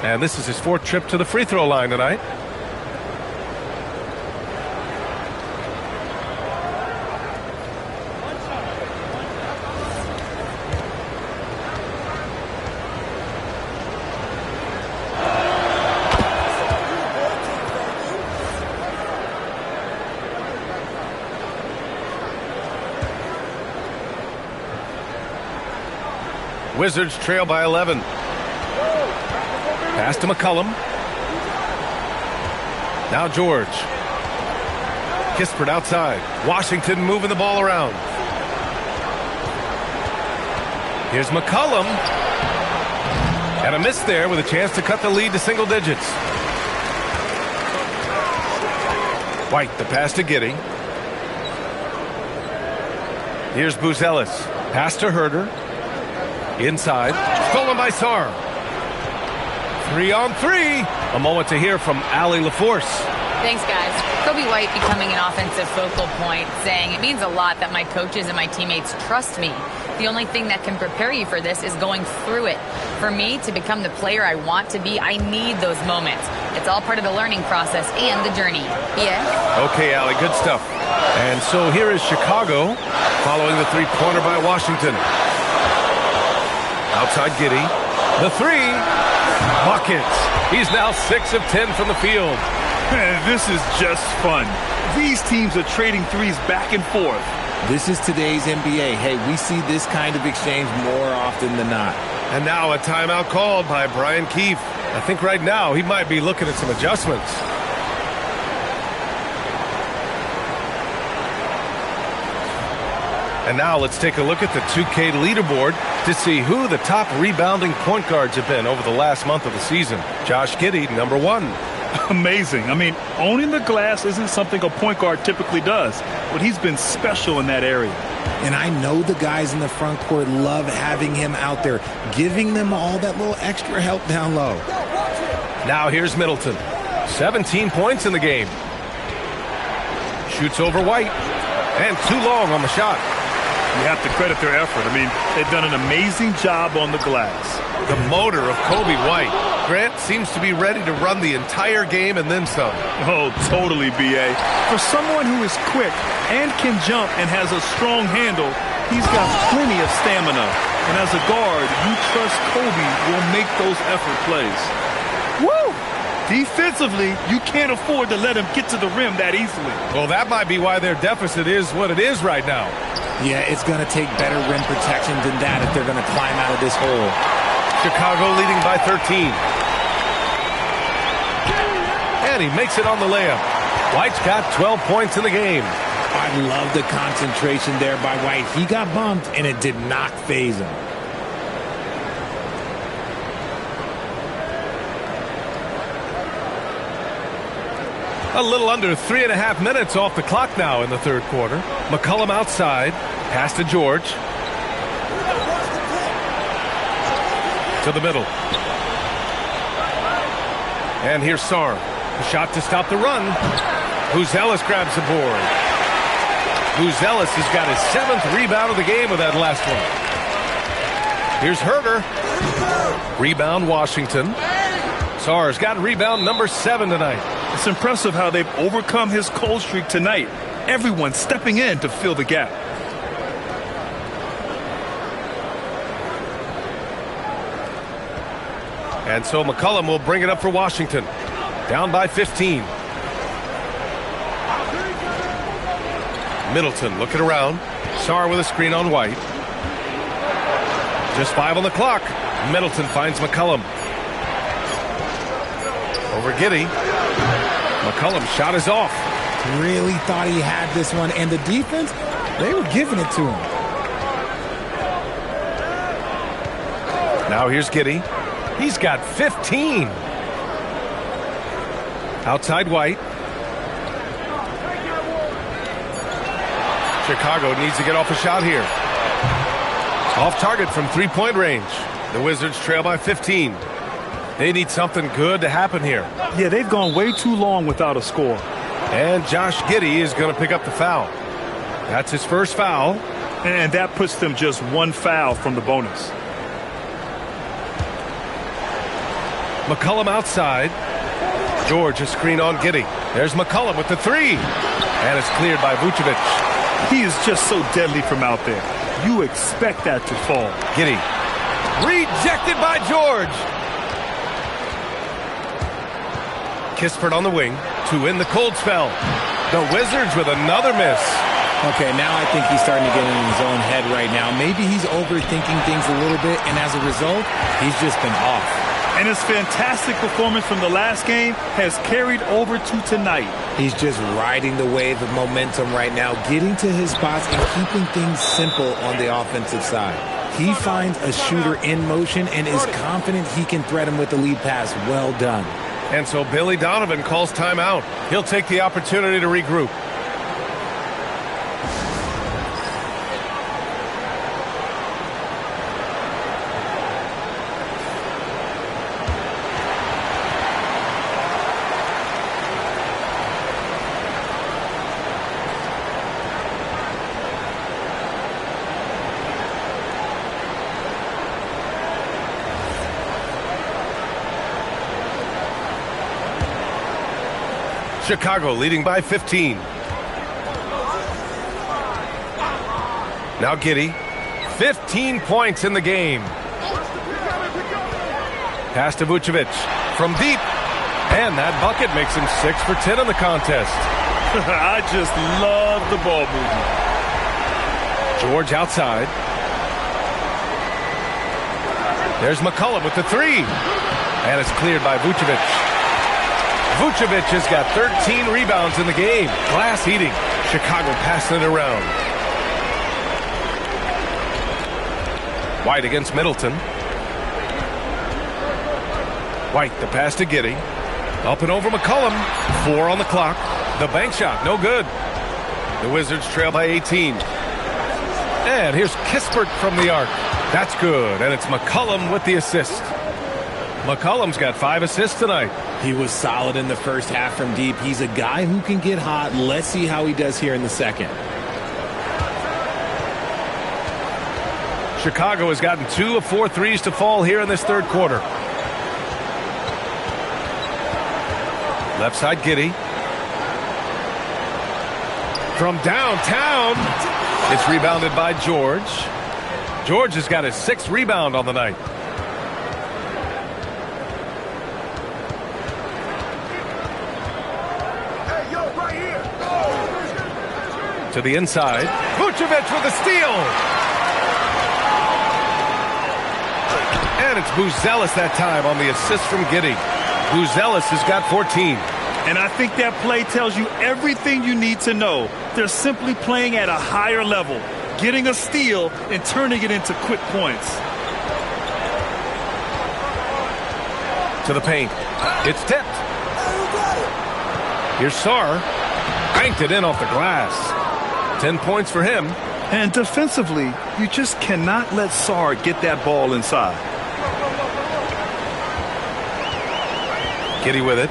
And this is his 4th trip to the free throw line tonight. Wizards trail by 11. Pass to McCollum. Now George. Kispert outside. Washington moving the ball around. Here's McCollum. And a miss there with a chance to cut the lead to single digits. White, the pass to Giddey. Here's Buzelis. Pass to Herder. Inside. Stolen by Sarr. 3-on-3. A moment to hear from Allie LaForce. Thanks, guys. Kobe White becoming an offensive focal point, saying it means a lot that my coaches and my teammates trust me. The only thing that can prepare you for this is going through it. For me to become the player I want to be, I need those moments. It's all part of the learning process and the journey. Yeah? Okay, Allie, good stuff. And so here is Chicago following the three-pointer by Washington. Outside Giddey. The 3. Buckets. He's now 6 of 10 from the field. This is just fun. These teams are trading threes back and forth. This is today's NBA. Hey, we see this kind of exchange more often than not. And now a timeout called by Brian Keefe. I think right now he might be looking at some adjustments. And now let's take a look at the 2K leaderboard to see who the top rebounding point guards have been over the last month of the season. Josh Giddey, number 1. Amazing. I mean, owning the glass isn't something a point guard typically does, but he's been special in that area. And I know the guys in the front court love having him out there, giving them all that little extra help down low. Now here's Middleton. 17 points in the game. Shoots over White. And too long on the shot. You have to credit their effort. I mean, they've done an amazing job on the glass. The motor of Kobe White. Grant seems to be ready to run the entire game and then some. Oh, totally, B.A. For someone who is quick and can jump and has a strong handle, he's got plenty of stamina. And as a guard, you trust Kobe will make those effort plays. Woo! Defensively, you can't afford to let him get to the rim that easily. Well, that might be why their deficit is what it is right now. Yeah, it's going to take better rim protection than that if they're going to climb out of this hole. Chicago leading by 13. And he makes it on the layup. White's got 12 points in the game. I love the concentration there by White. He got bumped, and it did not faze him. A little under 3.5 minutes off the clock now in the third quarter. McCollum outside. Pass to George. To the middle. And here's Sarr. A shot to stop the run. Buzelis grabs the board. Buzelis has got his 7th rebound of the game with that last one. Here's Herder. Rebound Washington. Sarr's got rebound number 7 tonight. It's impressive how they've overcome his cold streak tonight. Everyone stepping in to fill the gap. And so McCollum will bring it up for Washington. Down by 15. Middleton looking around. Sarr with a screen on White. Just 5 on the clock. Middleton finds McCollum. Over Giddey. McCollum's shot is off. Really thought he had this one. And the defense, they were giving it to him. Now here's Giddey. He's got 15. Outside White. Chicago needs to get off a shot here. Off target from three-point range. The Wizards trail by 15. They need something good to happen here. Yeah, they've gone way too long without a score. And Josh Giddey is going to pick up the foul. That's his first foul. And that puts them just one foul from the bonus. McCollum outside. George a screen on Giddey. There's McCollum with the three. And it's cleared by Vucevic. He is just so deadly from out there. You expect that to fall. Giddey. Rejected by George. Kispert on the wing to win the cold spell. The Wizards with another miss. Okay, now I think he's starting to get in his own head right now. Maybe he's overthinking things a little bit, and as a result, he's just been off. And his fantastic performance from the last game has carried over to tonight. He's just riding the wave of momentum right now, getting to his spots and keeping things simple on the offensive side. He finds a shooter in motion and is confident he can threat him with the lead pass. Well done. And so Billy Donovan calls timeout. He'll take the opportunity to regroup. Chicago leading by 15. Now Giddey. 15 points in the game. Pass to Vucevic from deep. And that bucket makes him 6 for 10 in the contest. I just love the ball movement. George outside. There's McCollum with the three. And it's cleared by Vucevic. Vucevic has got 13 rebounds in the game. Glass eating. Chicago passing it around. White against Middleton. White, the pass to Giddey. Up and over McCollum. 4 on the clock. The bank shot, no good. The Wizards trail by 18. And here's Kispert from the arc. That's good, and it's McCollum with the assist. McCollum's got 5 assists tonight. He was solid in the first half from deep. He's a guy who can get hot. Let's see how he does here in the second. Chicago has gotten 2 of 4 threes to fall here in this third quarter. Left side Giddey. From downtown. It's rebounded by George. George has got his 6th rebound on the night. To the inside. Vucevic with a steal. And it's Buzelis that time on the assist from Giddey. Buzelis has got 14. And I think that play tells you everything you need to know. They're simply playing at a higher level, getting a steal and turning it into quick points. To the paint. It's tipped. Here's Sarr. Banked it in off the glass. 10 points for him. And defensively, you just cannot let Sarr get that ball inside. Giddey with it.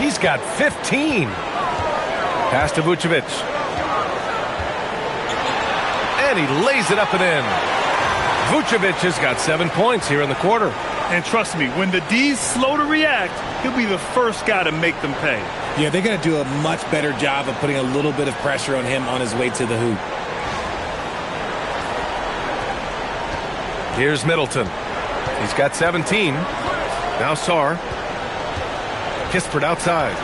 He's got 15. Pass to Vucevic. And he lays it up and in. Vucevic has got 7 points here in the quarter. And trust me, when the D's slow to react, he'll be the first guy to make them pay. Yeah, they're going to do a much better job of putting a little bit of pressure on him on his way to the hoop. Here's Middleton. He's got 17. Now Sarr. Kispert outside.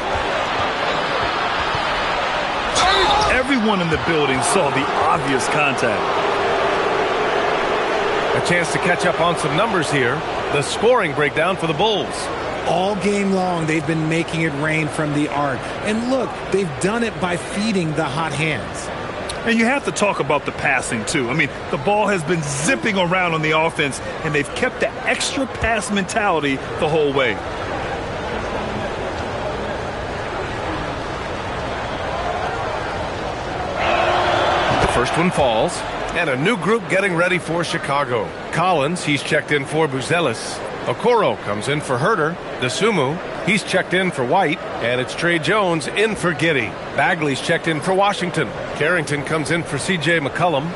Everyone in the building saw the obvious contact. A chance to catch up on some numbers here. The scoring breakdown for the Bulls. All game long, they've been making it rain from the arc. And look, they've done it by feeding the hot hands. And you have to talk about the passing, too. I mean, the ball has been zipping around on the offense, and they've kept the extra pass mentality the whole way. First one falls. And a new group getting ready for Chicago. Collins, he's checked in for Buzelis. Okoro comes in for Herter. Dasumu, he's checked in for White. And it's Trey Jones in for Giddey. Bagley's checked in for Washington. Carrington comes in for C.J. McCollum.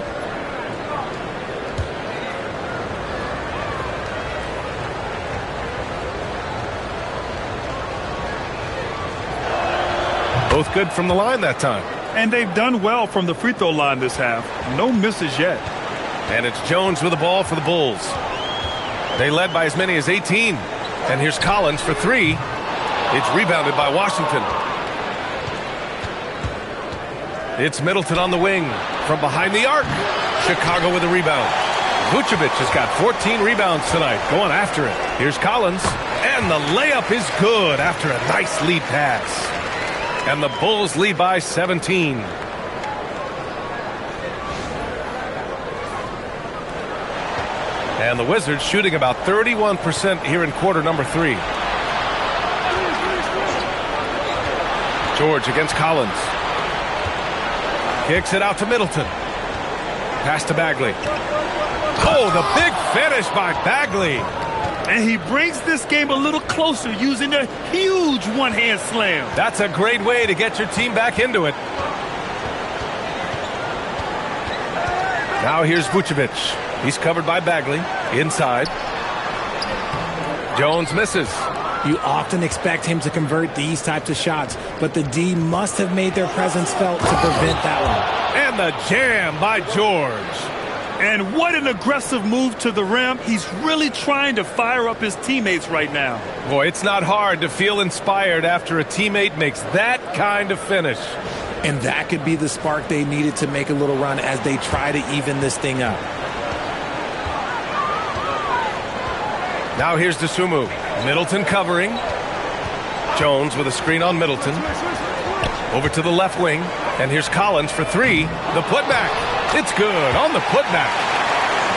Both good from the line that time. And they've done well from the free throw line this half. No misses yet. And it's Jones with the ball for the Bulls. They led by as many as 18. And here's Collins for three. It's rebounded by Washington. It's Middleton on the wing from behind the arc. Chicago with a rebound. Vucevic has got 14 rebounds tonight, going after it. Here's Collins. And the layup is good after a nice lead pass. And the Bulls lead by 17. And the Wizards shooting about 31% here in quarter number 3. George against Collins. Kicks it out to Middleton. Pass to Bagley. Oh, the big finish by Bagley. And he brings this game a little closer using a huge one-hand slam. That's a great way to get your team back into it. Now here's Vucevic. He's covered by Bagley. Inside. Jones misses. You often expect him to convert these types of shots, but the D must have made their presence felt to prevent that one. And the jam by George. And what an aggressive move to the rim. He's really trying to fire up his teammates right now. Boy, it's not hard to feel inspired after a teammate makes that kind of finish. And that could be the spark they needed to make a little run as they try to even this thing up. Now here's Dasumu. Middleton covering. Jones with a screen on Middleton. Over to the left wing. And here's Collins for three. The putback. It's good on the putback.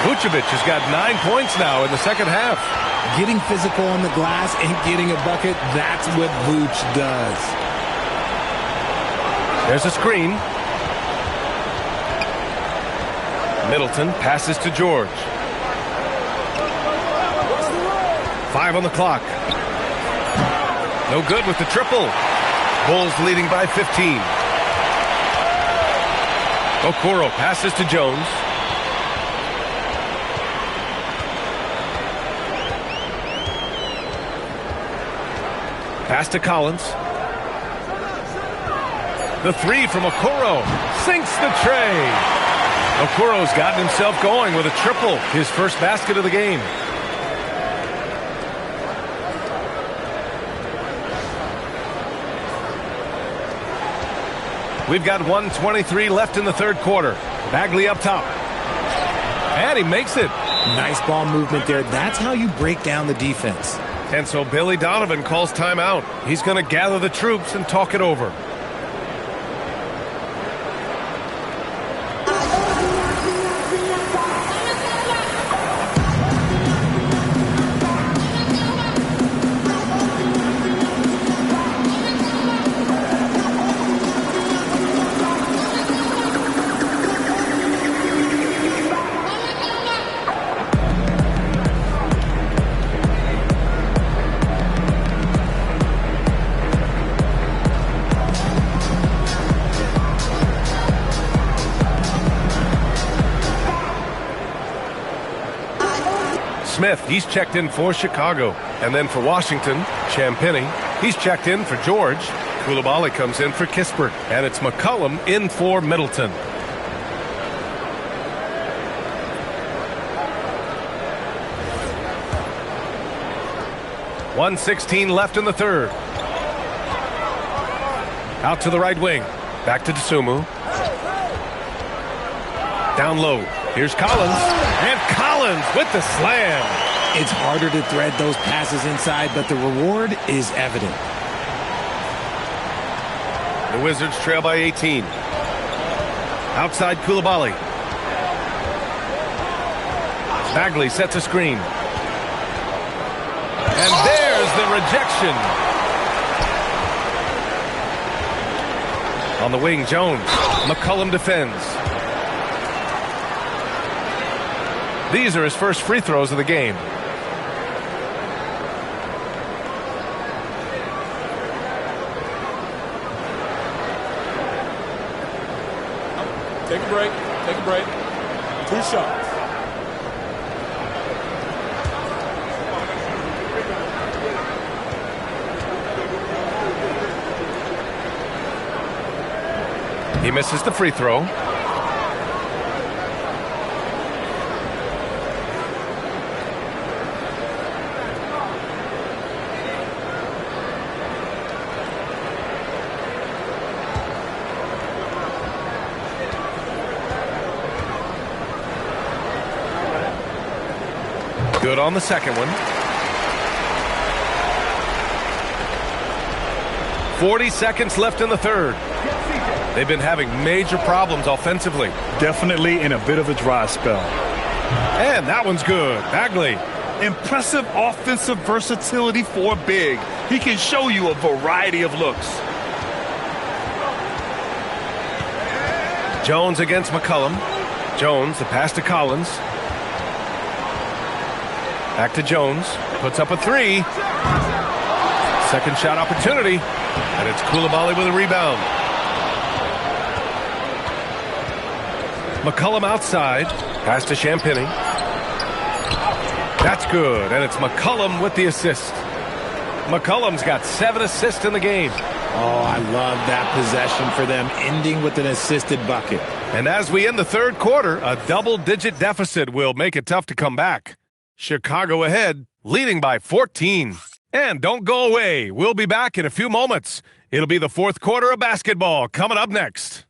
Vucevic has got 9 points now in the second half. Getting physical on the glass and getting a bucket, that's what Vuce does. There's a screen. Middleton passes to George. 5 on the clock. No good with the triple. Bulls leading by 15. Okoro passes to Jones. Pass to Collins. The three from Okoro sinks the tray. Okoro's gotten himself going with a triple, his first basket of the game. We've got 1:23 left in the third quarter. Bagley up top. And he makes it. Nice ball movement there. That's how you break down the defense. And so Billy Donovan calls timeout. He's going to gather the troops and talk it over. Smith, he's checked in for Chicago. And then for Washington, Champagnie, he's checked in for George. Koulibaly comes in for Kispert. And it's McCollum in for Middleton. .116 left in the third. Out to the right wing. Back to Dasumu. Down low. Here's Collins. And Collins with the slam. It's harder to thread those passes inside, but the reward is evident. The Wizards trail by 18. Outside Koulibaly. Bagley sets a screen. And there's the rejection. On the wing, Jones. McCollum defends. These are his first free throws of the game. Take a break. Take a break. 2 shots. He misses the free throw. Good on the second one. 40 seconds left in the third. They've been having major problems offensively. Definitely in a bit of a dry spell. And that one's good. Bagley. Impressive offensive versatility for a big. He can show you a variety of looks. Jones against McCollum. Jones, the pass to Collins. Back to Jones. Puts up a 3. Second shot opportunity. And it's Coulibaly with a rebound. McCollum outside. Pass to Champagny. That's good. And it's McCollum with the assist. McCollum's got 7 assists in the game. Oh, I love that possession for them, ending with an assisted bucket. And as we end the third quarter, a double-digit deficit will make it tough to come back. Chicago ahead, leading by 14. And don't go away. We'll be back in a few moments. It'll be the fourth quarter of basketball coming up next.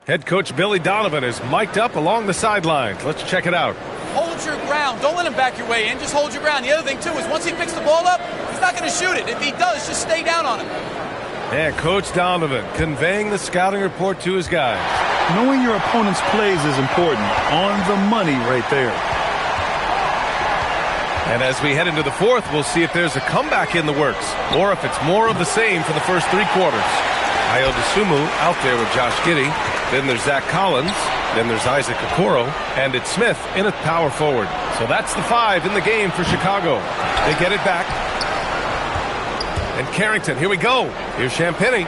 Head coach Billy Donovan is mic'd up along the sidelines. Let's check it out. Hold your ground. Don't let him back your way in. Just hold your ground. The other thing, too, is once he picks the ball up, he's not going to shoot it. If he does, just stay down on him. And Coach Donovan conveying the scouting report to his guys. Knowing your opponent's plays is important. On the money right there. And as we head into the fourth, we'll see if there's a comeback in the works or if it's more of the same for the first 3 quarters. Ayo Dosunmu out there with Josh Giddey. Then there's Zach Collins. Then there's Isaac Okoro. And it's Smith in at power forward. So that's the 5 in the game for Chicago. They get it back. And Carrington, here we go. Here's Champagny.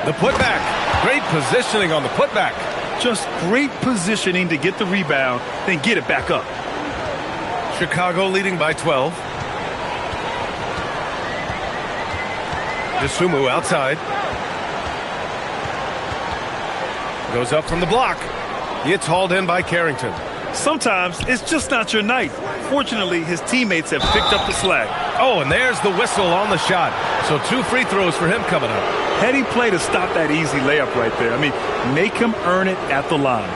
The putback. Great positioning on the putback. Just great positioning to get the rebound, then get it back up. Chicago leading by 12. Dosunmu outside. Goes up from the block. It's hauled in by Carrington. Sometimes it's just not your night. Fortunately, his teammates have picked up the slack. Oh, and there's the whistle on the shot. So 2 free throws for him coming up. Heady play to stop that easy layup right there. I mean, make him earn it at the line.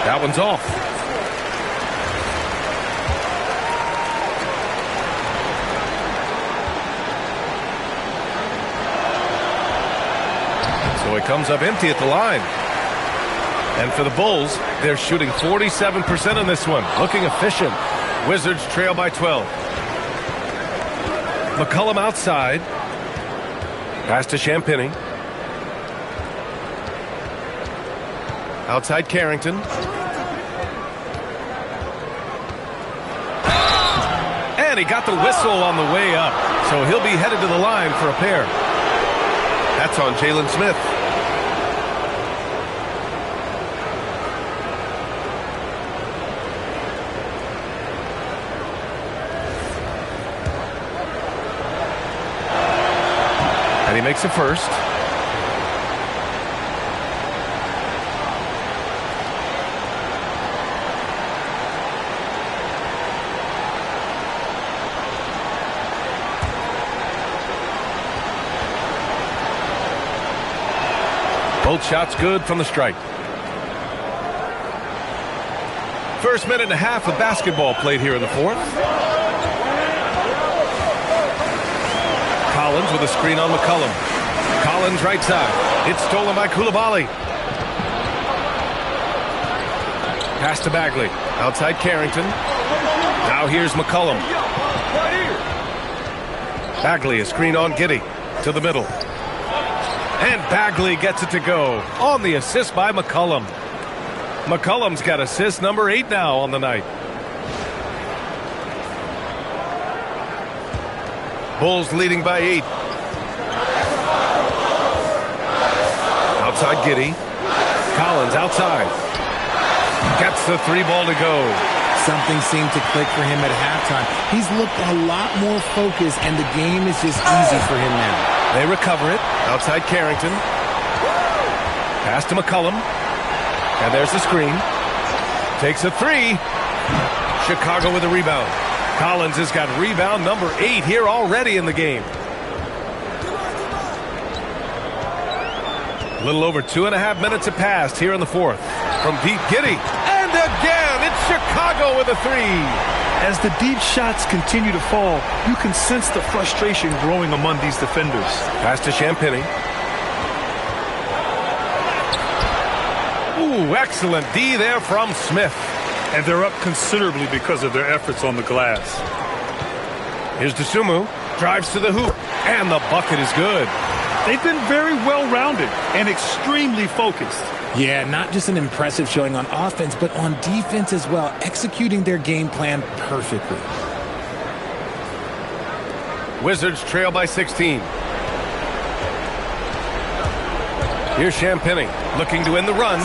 That one's off. So he comes up empty at the line. And for the Bulls, they're shooting 47% in this one. Looking efficient. Wizards trail by 12. McCollum outside. Pass to Champagny. Outside Carrington. And he got the whistle on the way up. So he'll be headed to the line for a pair. That's on Jalen Smith. And he makes a first. Both shots good from the stripe. First minute and a half of basketball played here in the fourth. Collins with a screen on McCollum. Collins right side. It's stolen by Coulibaly. Pass to Bagley. Outside Carrington. Now here's McCollum. Bagley, a screen on Giddey. To the middle. And Bagley gets it to go. On the assist by McCollum. McCollum's got assist number 8 now on the night. Bulls leading by 8. Outside Giddey. Collins outside. Gets the 3 ball to go. Something seemed to click for him at halftime. He's looked a lot more focused, and the game is just easy for him now. They recover it. Outside Carrington. Pass to McCollum. And there's the screen. Takes a 3. Chicago with a rebound. Collins has got rebound number 8 here already in the game. A little over 2.5 minutes have passed here in the fourth. From deep, Giddey. And again, it's Chicago with a 3. As the deep shots continue to fall, you can sense the frustration growing among these defenders. Pass to Champagny. Ooh, excellent D there from Smith. And they're up considerably because of their efforts on the glass. Here's Dosunmu. Drives to the hoop. And the bucket is good. They've been very well-rounded and extremely focused. Yeah, not just an impressive showing on offense, but on defense as well, executing their game plan perfectly. Wizards trail by 16. Here's Champagny looking to end the run.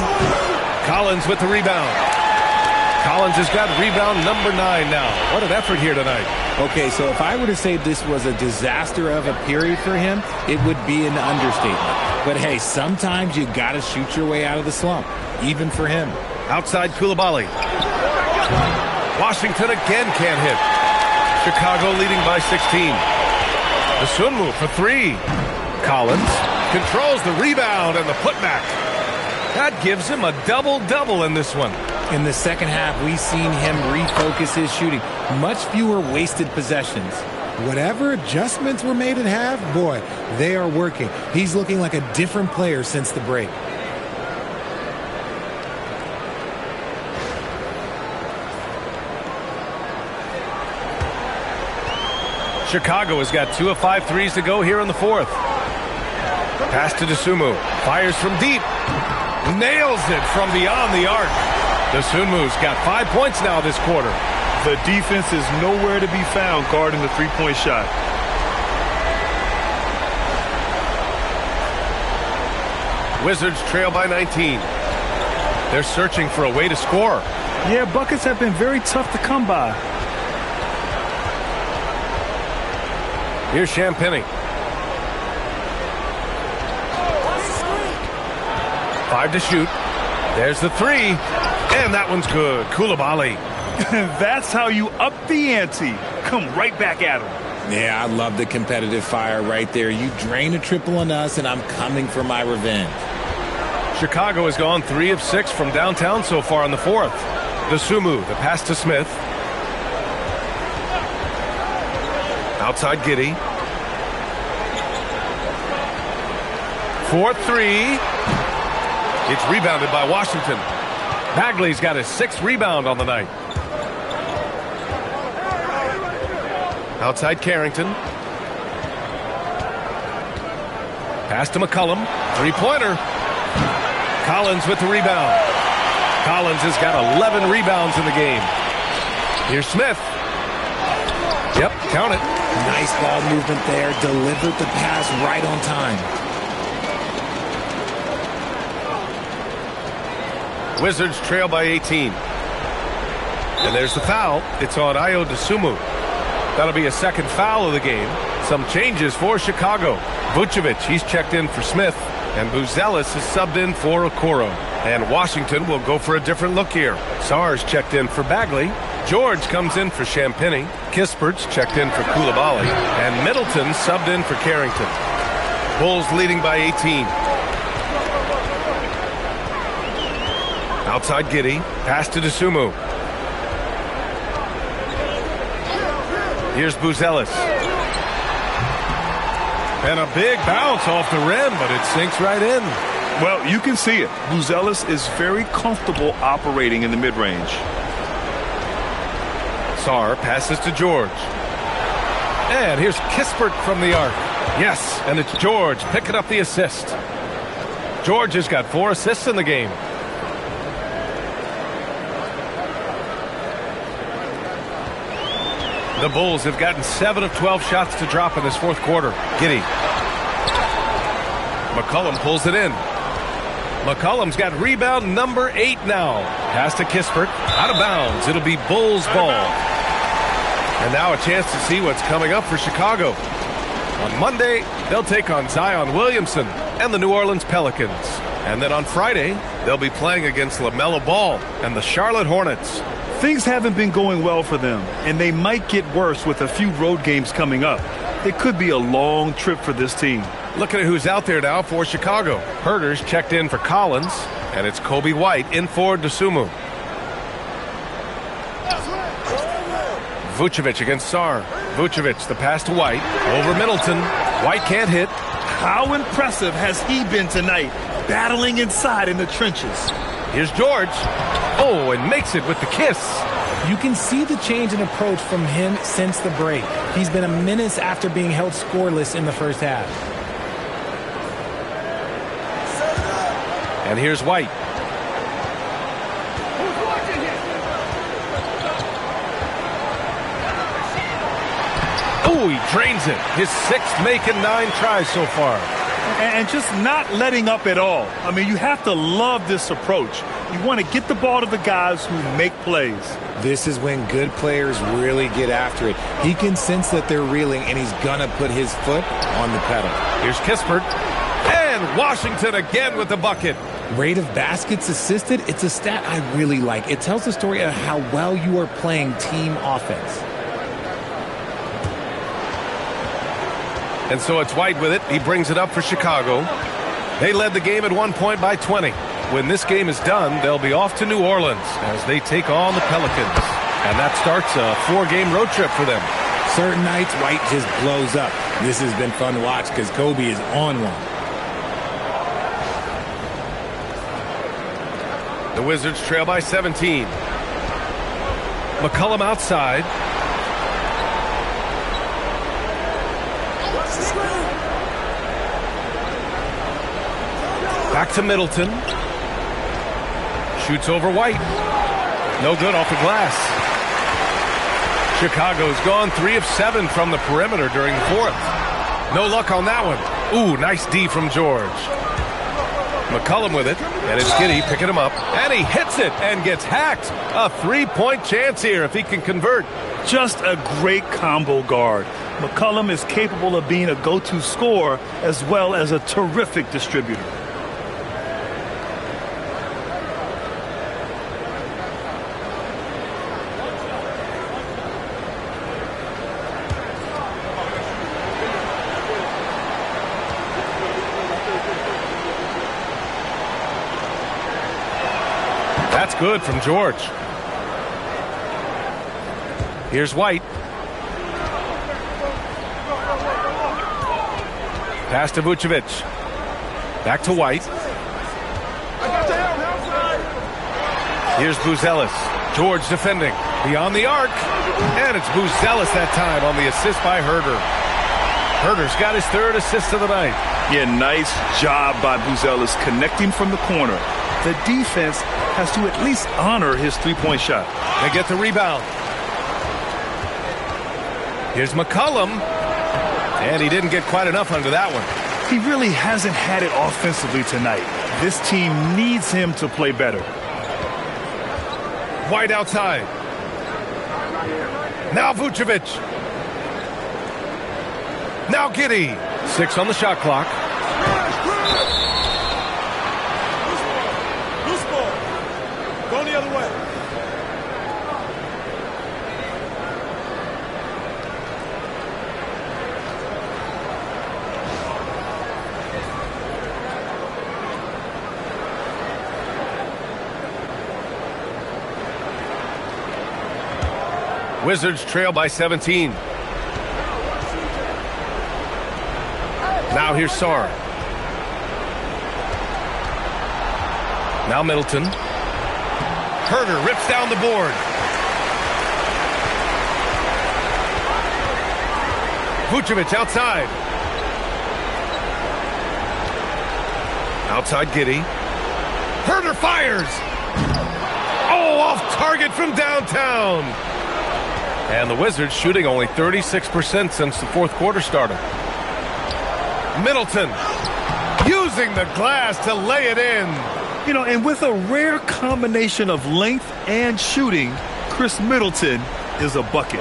Collins with the rebound. Collins has got rebound number 9 now. What an effort here tonight. Okay, so if I were to say this was a disaster of a period for him, it would be an understatement. But hey, sometimes you got to shoot your way out of the slump, even for him. Outside Coulibaly. Washington again can't hit. Chicago leading by 16. Dosunmu for 3. Collins controls the rebound and the putback. That gives him a double-double in this one. In the second half, we've seen him refocus his shooting. Much fewer wasted possessions. Whatever adjustments were made at half, boy, they are working. He's looking like a different player since the break. Chicago has got 2 of 5 threes to go here in the fourth. Pass to Dosunmu. Fires from deep. Nails it from beyond the arc. Dosunmu's got 5 points now this quarter. The defense is nowhere to be found guarding the three-point shot. Wizards trail by 19. They're searching for a way to score. Yeah, buckets have been very tough to come by. Here's Champagny. 5 to shoot. There's the 3. And that one's good. Coulibaly. That's how you up the ante. Come right back at him. Yeah, I love the competitive fire right there. You drain a triple on us, and I'm coming for my revenge. Chicago has gone 3 of 6 from downtown so far in the fourth. Dosunmu, the pass to Smith. Outside Giddey. 4-3. It's rebounded by Washington. Bagley's got his 6th rebound on the night. Outside Carrington. Pass to McCollum. 3-pointer. Collins with the rebound. Collins has got 11 rebounds in the game. Here's Smith. Yep, count it. Nice ball movement there. Delivered the pass right on time. Wizards trail by 18. And there's the foul. It's on Ayo Dosunmu. That'll be a second foul of the game. Some changes for Chicago. Vucevic, he's checked in for Smith. And Buzelis is subbed in for Okoro. And Washington will go for a different look here. Sarge checked in for Bagley. George comes in for Champagny. Kispert's checked in for Coulibaly. And Middleton subbed in for Carrington. Bulls leading by 18. Outside Giddey. Pass to Dosunmu. Here's Buzelis. And a big bounce off the rim, but it sinks right in. Well, you can see it. Buzelis is very comfortable operating in the mid-range. Sarr passes to George. And here's Kispert from the arc. Yes, and it's George picking up the assist. George has got 4 assists in the game. The Bulls have gotten 7 of 12 shots to drop in this fourth quarter. Giddey. McCollum pulls it in. McCollum's got rebound number 8 now. Pass to Kispert. Out of bounds. It'll be Bulls ball. And now a chance to see what's coming up for Chicago. On Monday, they'll take on Zion Williamson and the New Orleans Pelicans. And then on Friday, they'll be playing against LaMelo Ball and the Charlotte Hornets. Things haven't been going well for them, and they might get worse with a few road games coming up. It could be a long trip for this team. Looking at who's out there now for Chicago. Herter's checked in for Collins, and it's Kobe White in for Dosunmu. Vucevic against Sarr. Vucevic, the pass to White. Over Middleton. White can't hit. How impressive has he been tonight, battling inside in the trenches? Here's George. Oh, and makes it with the kiss. You can see the change in approach from him since the break. He's been a menace after being held scoreless in the first half. And here's White. Oh, he drains it. His 6th making 9 tries so far. And just not letting up at all. I mean, you have to love this approach. You want to get the ball to the guys who make plays. This is when good players really get after it. He can sense that they're reeling, and he's going to put his foot on the pedal. Here's Kispert. And Washington again with the bucket. Rate of baskets assisted, it's a stat I really like. It tells the story of how well you are playing team offense. And so it's White with it. He brings it up for Chicago. They led the game at 1 point by 20. When this game is done, they'll be off to New Orleans as they take on the Pelicans. And that starts a 4-game road trip for them. Certain nights, White just blows up. This has been fun to watch because Kobe is on one. The Wizards trail by 17. McCollum outside. Back to Middleton. Shoots over White. No good off the glass. Chicago's gone 3 of 7 from the perimeter during the fourth. No luck on that one. Ooh, nice D from George. McCollum with it, and it's Giddey picking him up, and he hits it and gets hacked. A 3-point chance here if he can convert. Just a great combo guard. McCollum is capable of being a go-to scorer as well as a terrific distributor. That's good from George. Here's White. Pass to Vucevic. Back to White. Here's Buzelis. George defending. Beyond the arc. And it's Buzelis that time on the assist by Herter. Herter's got his 3rd assist of the night. Yeah, nice job by Buzelis connecting from the corner. The defense has to at least honor his 3-point shot. They get the rebound. Here's McCollum. And he didn't get quite enough under that one. He really hasn't had it offensively tonight. This team needs him to play better. White outside. Now Vucevic. Now Giddey. 6 on the shot clock. Loose ball. Going the other way. Wizards trail by 17. Now here's Sarr. Now Middleton. Herter rips down the board. Vucevic outside. Outside Giddey. Herter fires. Oh, off target from downtown. And the Wizards shooting only 36% since the fourth quarter started. Middleton using the glass to lay it in. You know, and with a rare combination of length and shooting, Chris Middleton is a bucket.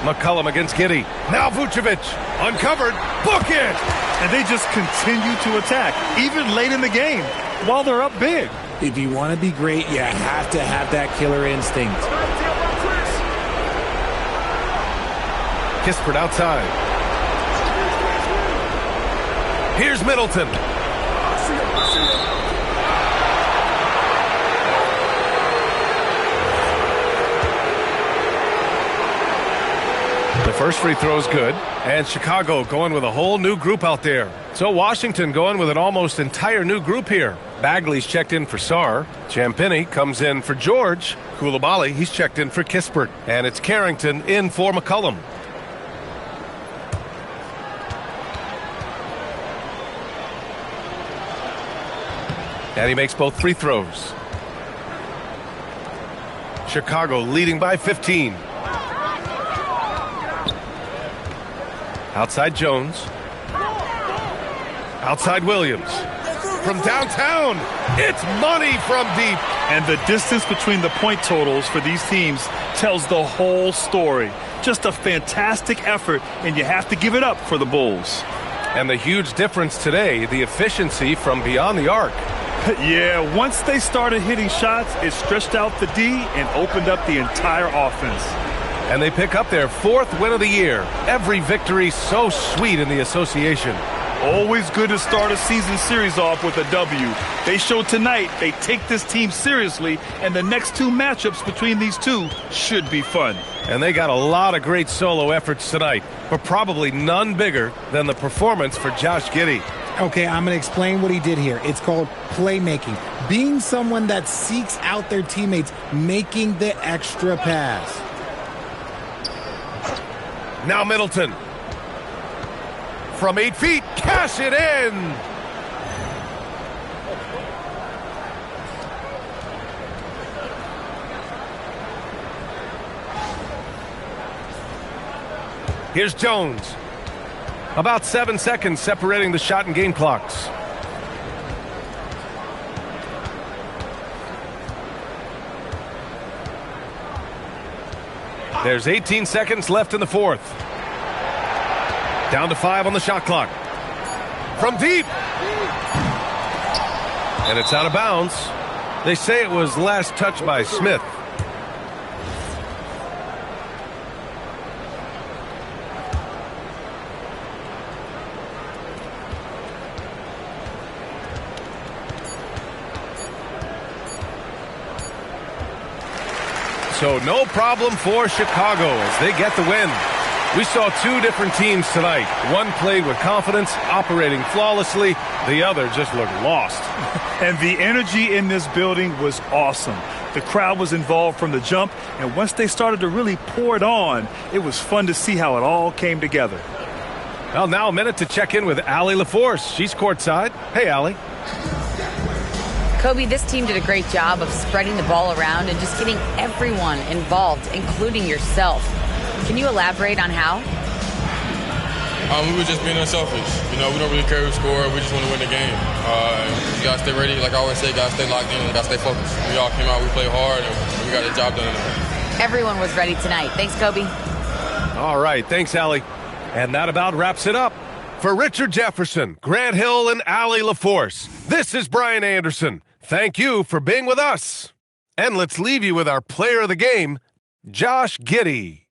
McCollum against Giddey. Now Vucevic. Uncovered. Book it! And they just continue to attack, even late in the game, while they're up big. If you want to be great, you have to have that killer instinct. Kispert outside. Here's Middleton. The first free throw is good, and Chicago going with a whole new group out there. So Washington going with an almost entire new group here. Bagley's checked in for Sarr. Champagnie comes in for George. Koulibaly, he's checked in for Kispert. And it's Carrington in for McCollum. And he makes both free throws. Chicago leading by 15. Outside Jones. Outside Williams. From downtown, it's money from deep. And the distance between the point totals for these teams tells the whole story. Just a fantastic effort, and you have to give it up for the Bulls. And the huge difference today, the efficiency from beyond the arc. Yeah, once they started hitting shots, it stretched out the D and opened up the entire offense. And they pick up their fourth win of the year. Every victory so sweet in the association. Always good to start a season series off with a W. They showed tonight they take this team seriously, and the next two matchups between these two should be fun. And they got a lot of great solo efforts tonight, but probably none bigger than the performance for Josh Giddey. Okay, I'm going to explain what he did here. It's called playmaking. Being someone that seeks out their teammates, making the extra pass. Now Middleton. From 8 feet, cash it in. Here's Jones. About 7 seconds separating the shot and game clocks. There's 18 seconds left in the fourth. Down to 5 on the shot clock. From deep. And it's out of bounds. They say it was last touched by Smith. So no problem for Chicago as they get the win. We saw two different teams tonight. One played with confidence, operating flawlessly. The other just looked lost. And the energy in this building was awesome. The crowd was involved from the jump, and once they started to really pour it on, it was fun to see how it all came together. Well, now a minute to check in with Allie LaForce. She's courtside. Hey, Allie. Kobe, this team did a great job of spreading the ball around and just getting everyone involved, including yourself. Can you elaborate on how? We were just being unselfish. You know, we don't really care who scored. We just want to win the game. You got to stay ready. Like I always say, got to stay locked in and got to stay focused. We all came out, we played hard, and we got the job done tonight. Everyone was ready tonight. Thanks, Kobe. All right. Thanks, Allie. And that about wraps it up. For Richard Jefferson, Grant Hill, and Allie LaForce, this is Brian Anderson. Thank you for being with us. And let's leave you with our player of the game, Josh Giddey.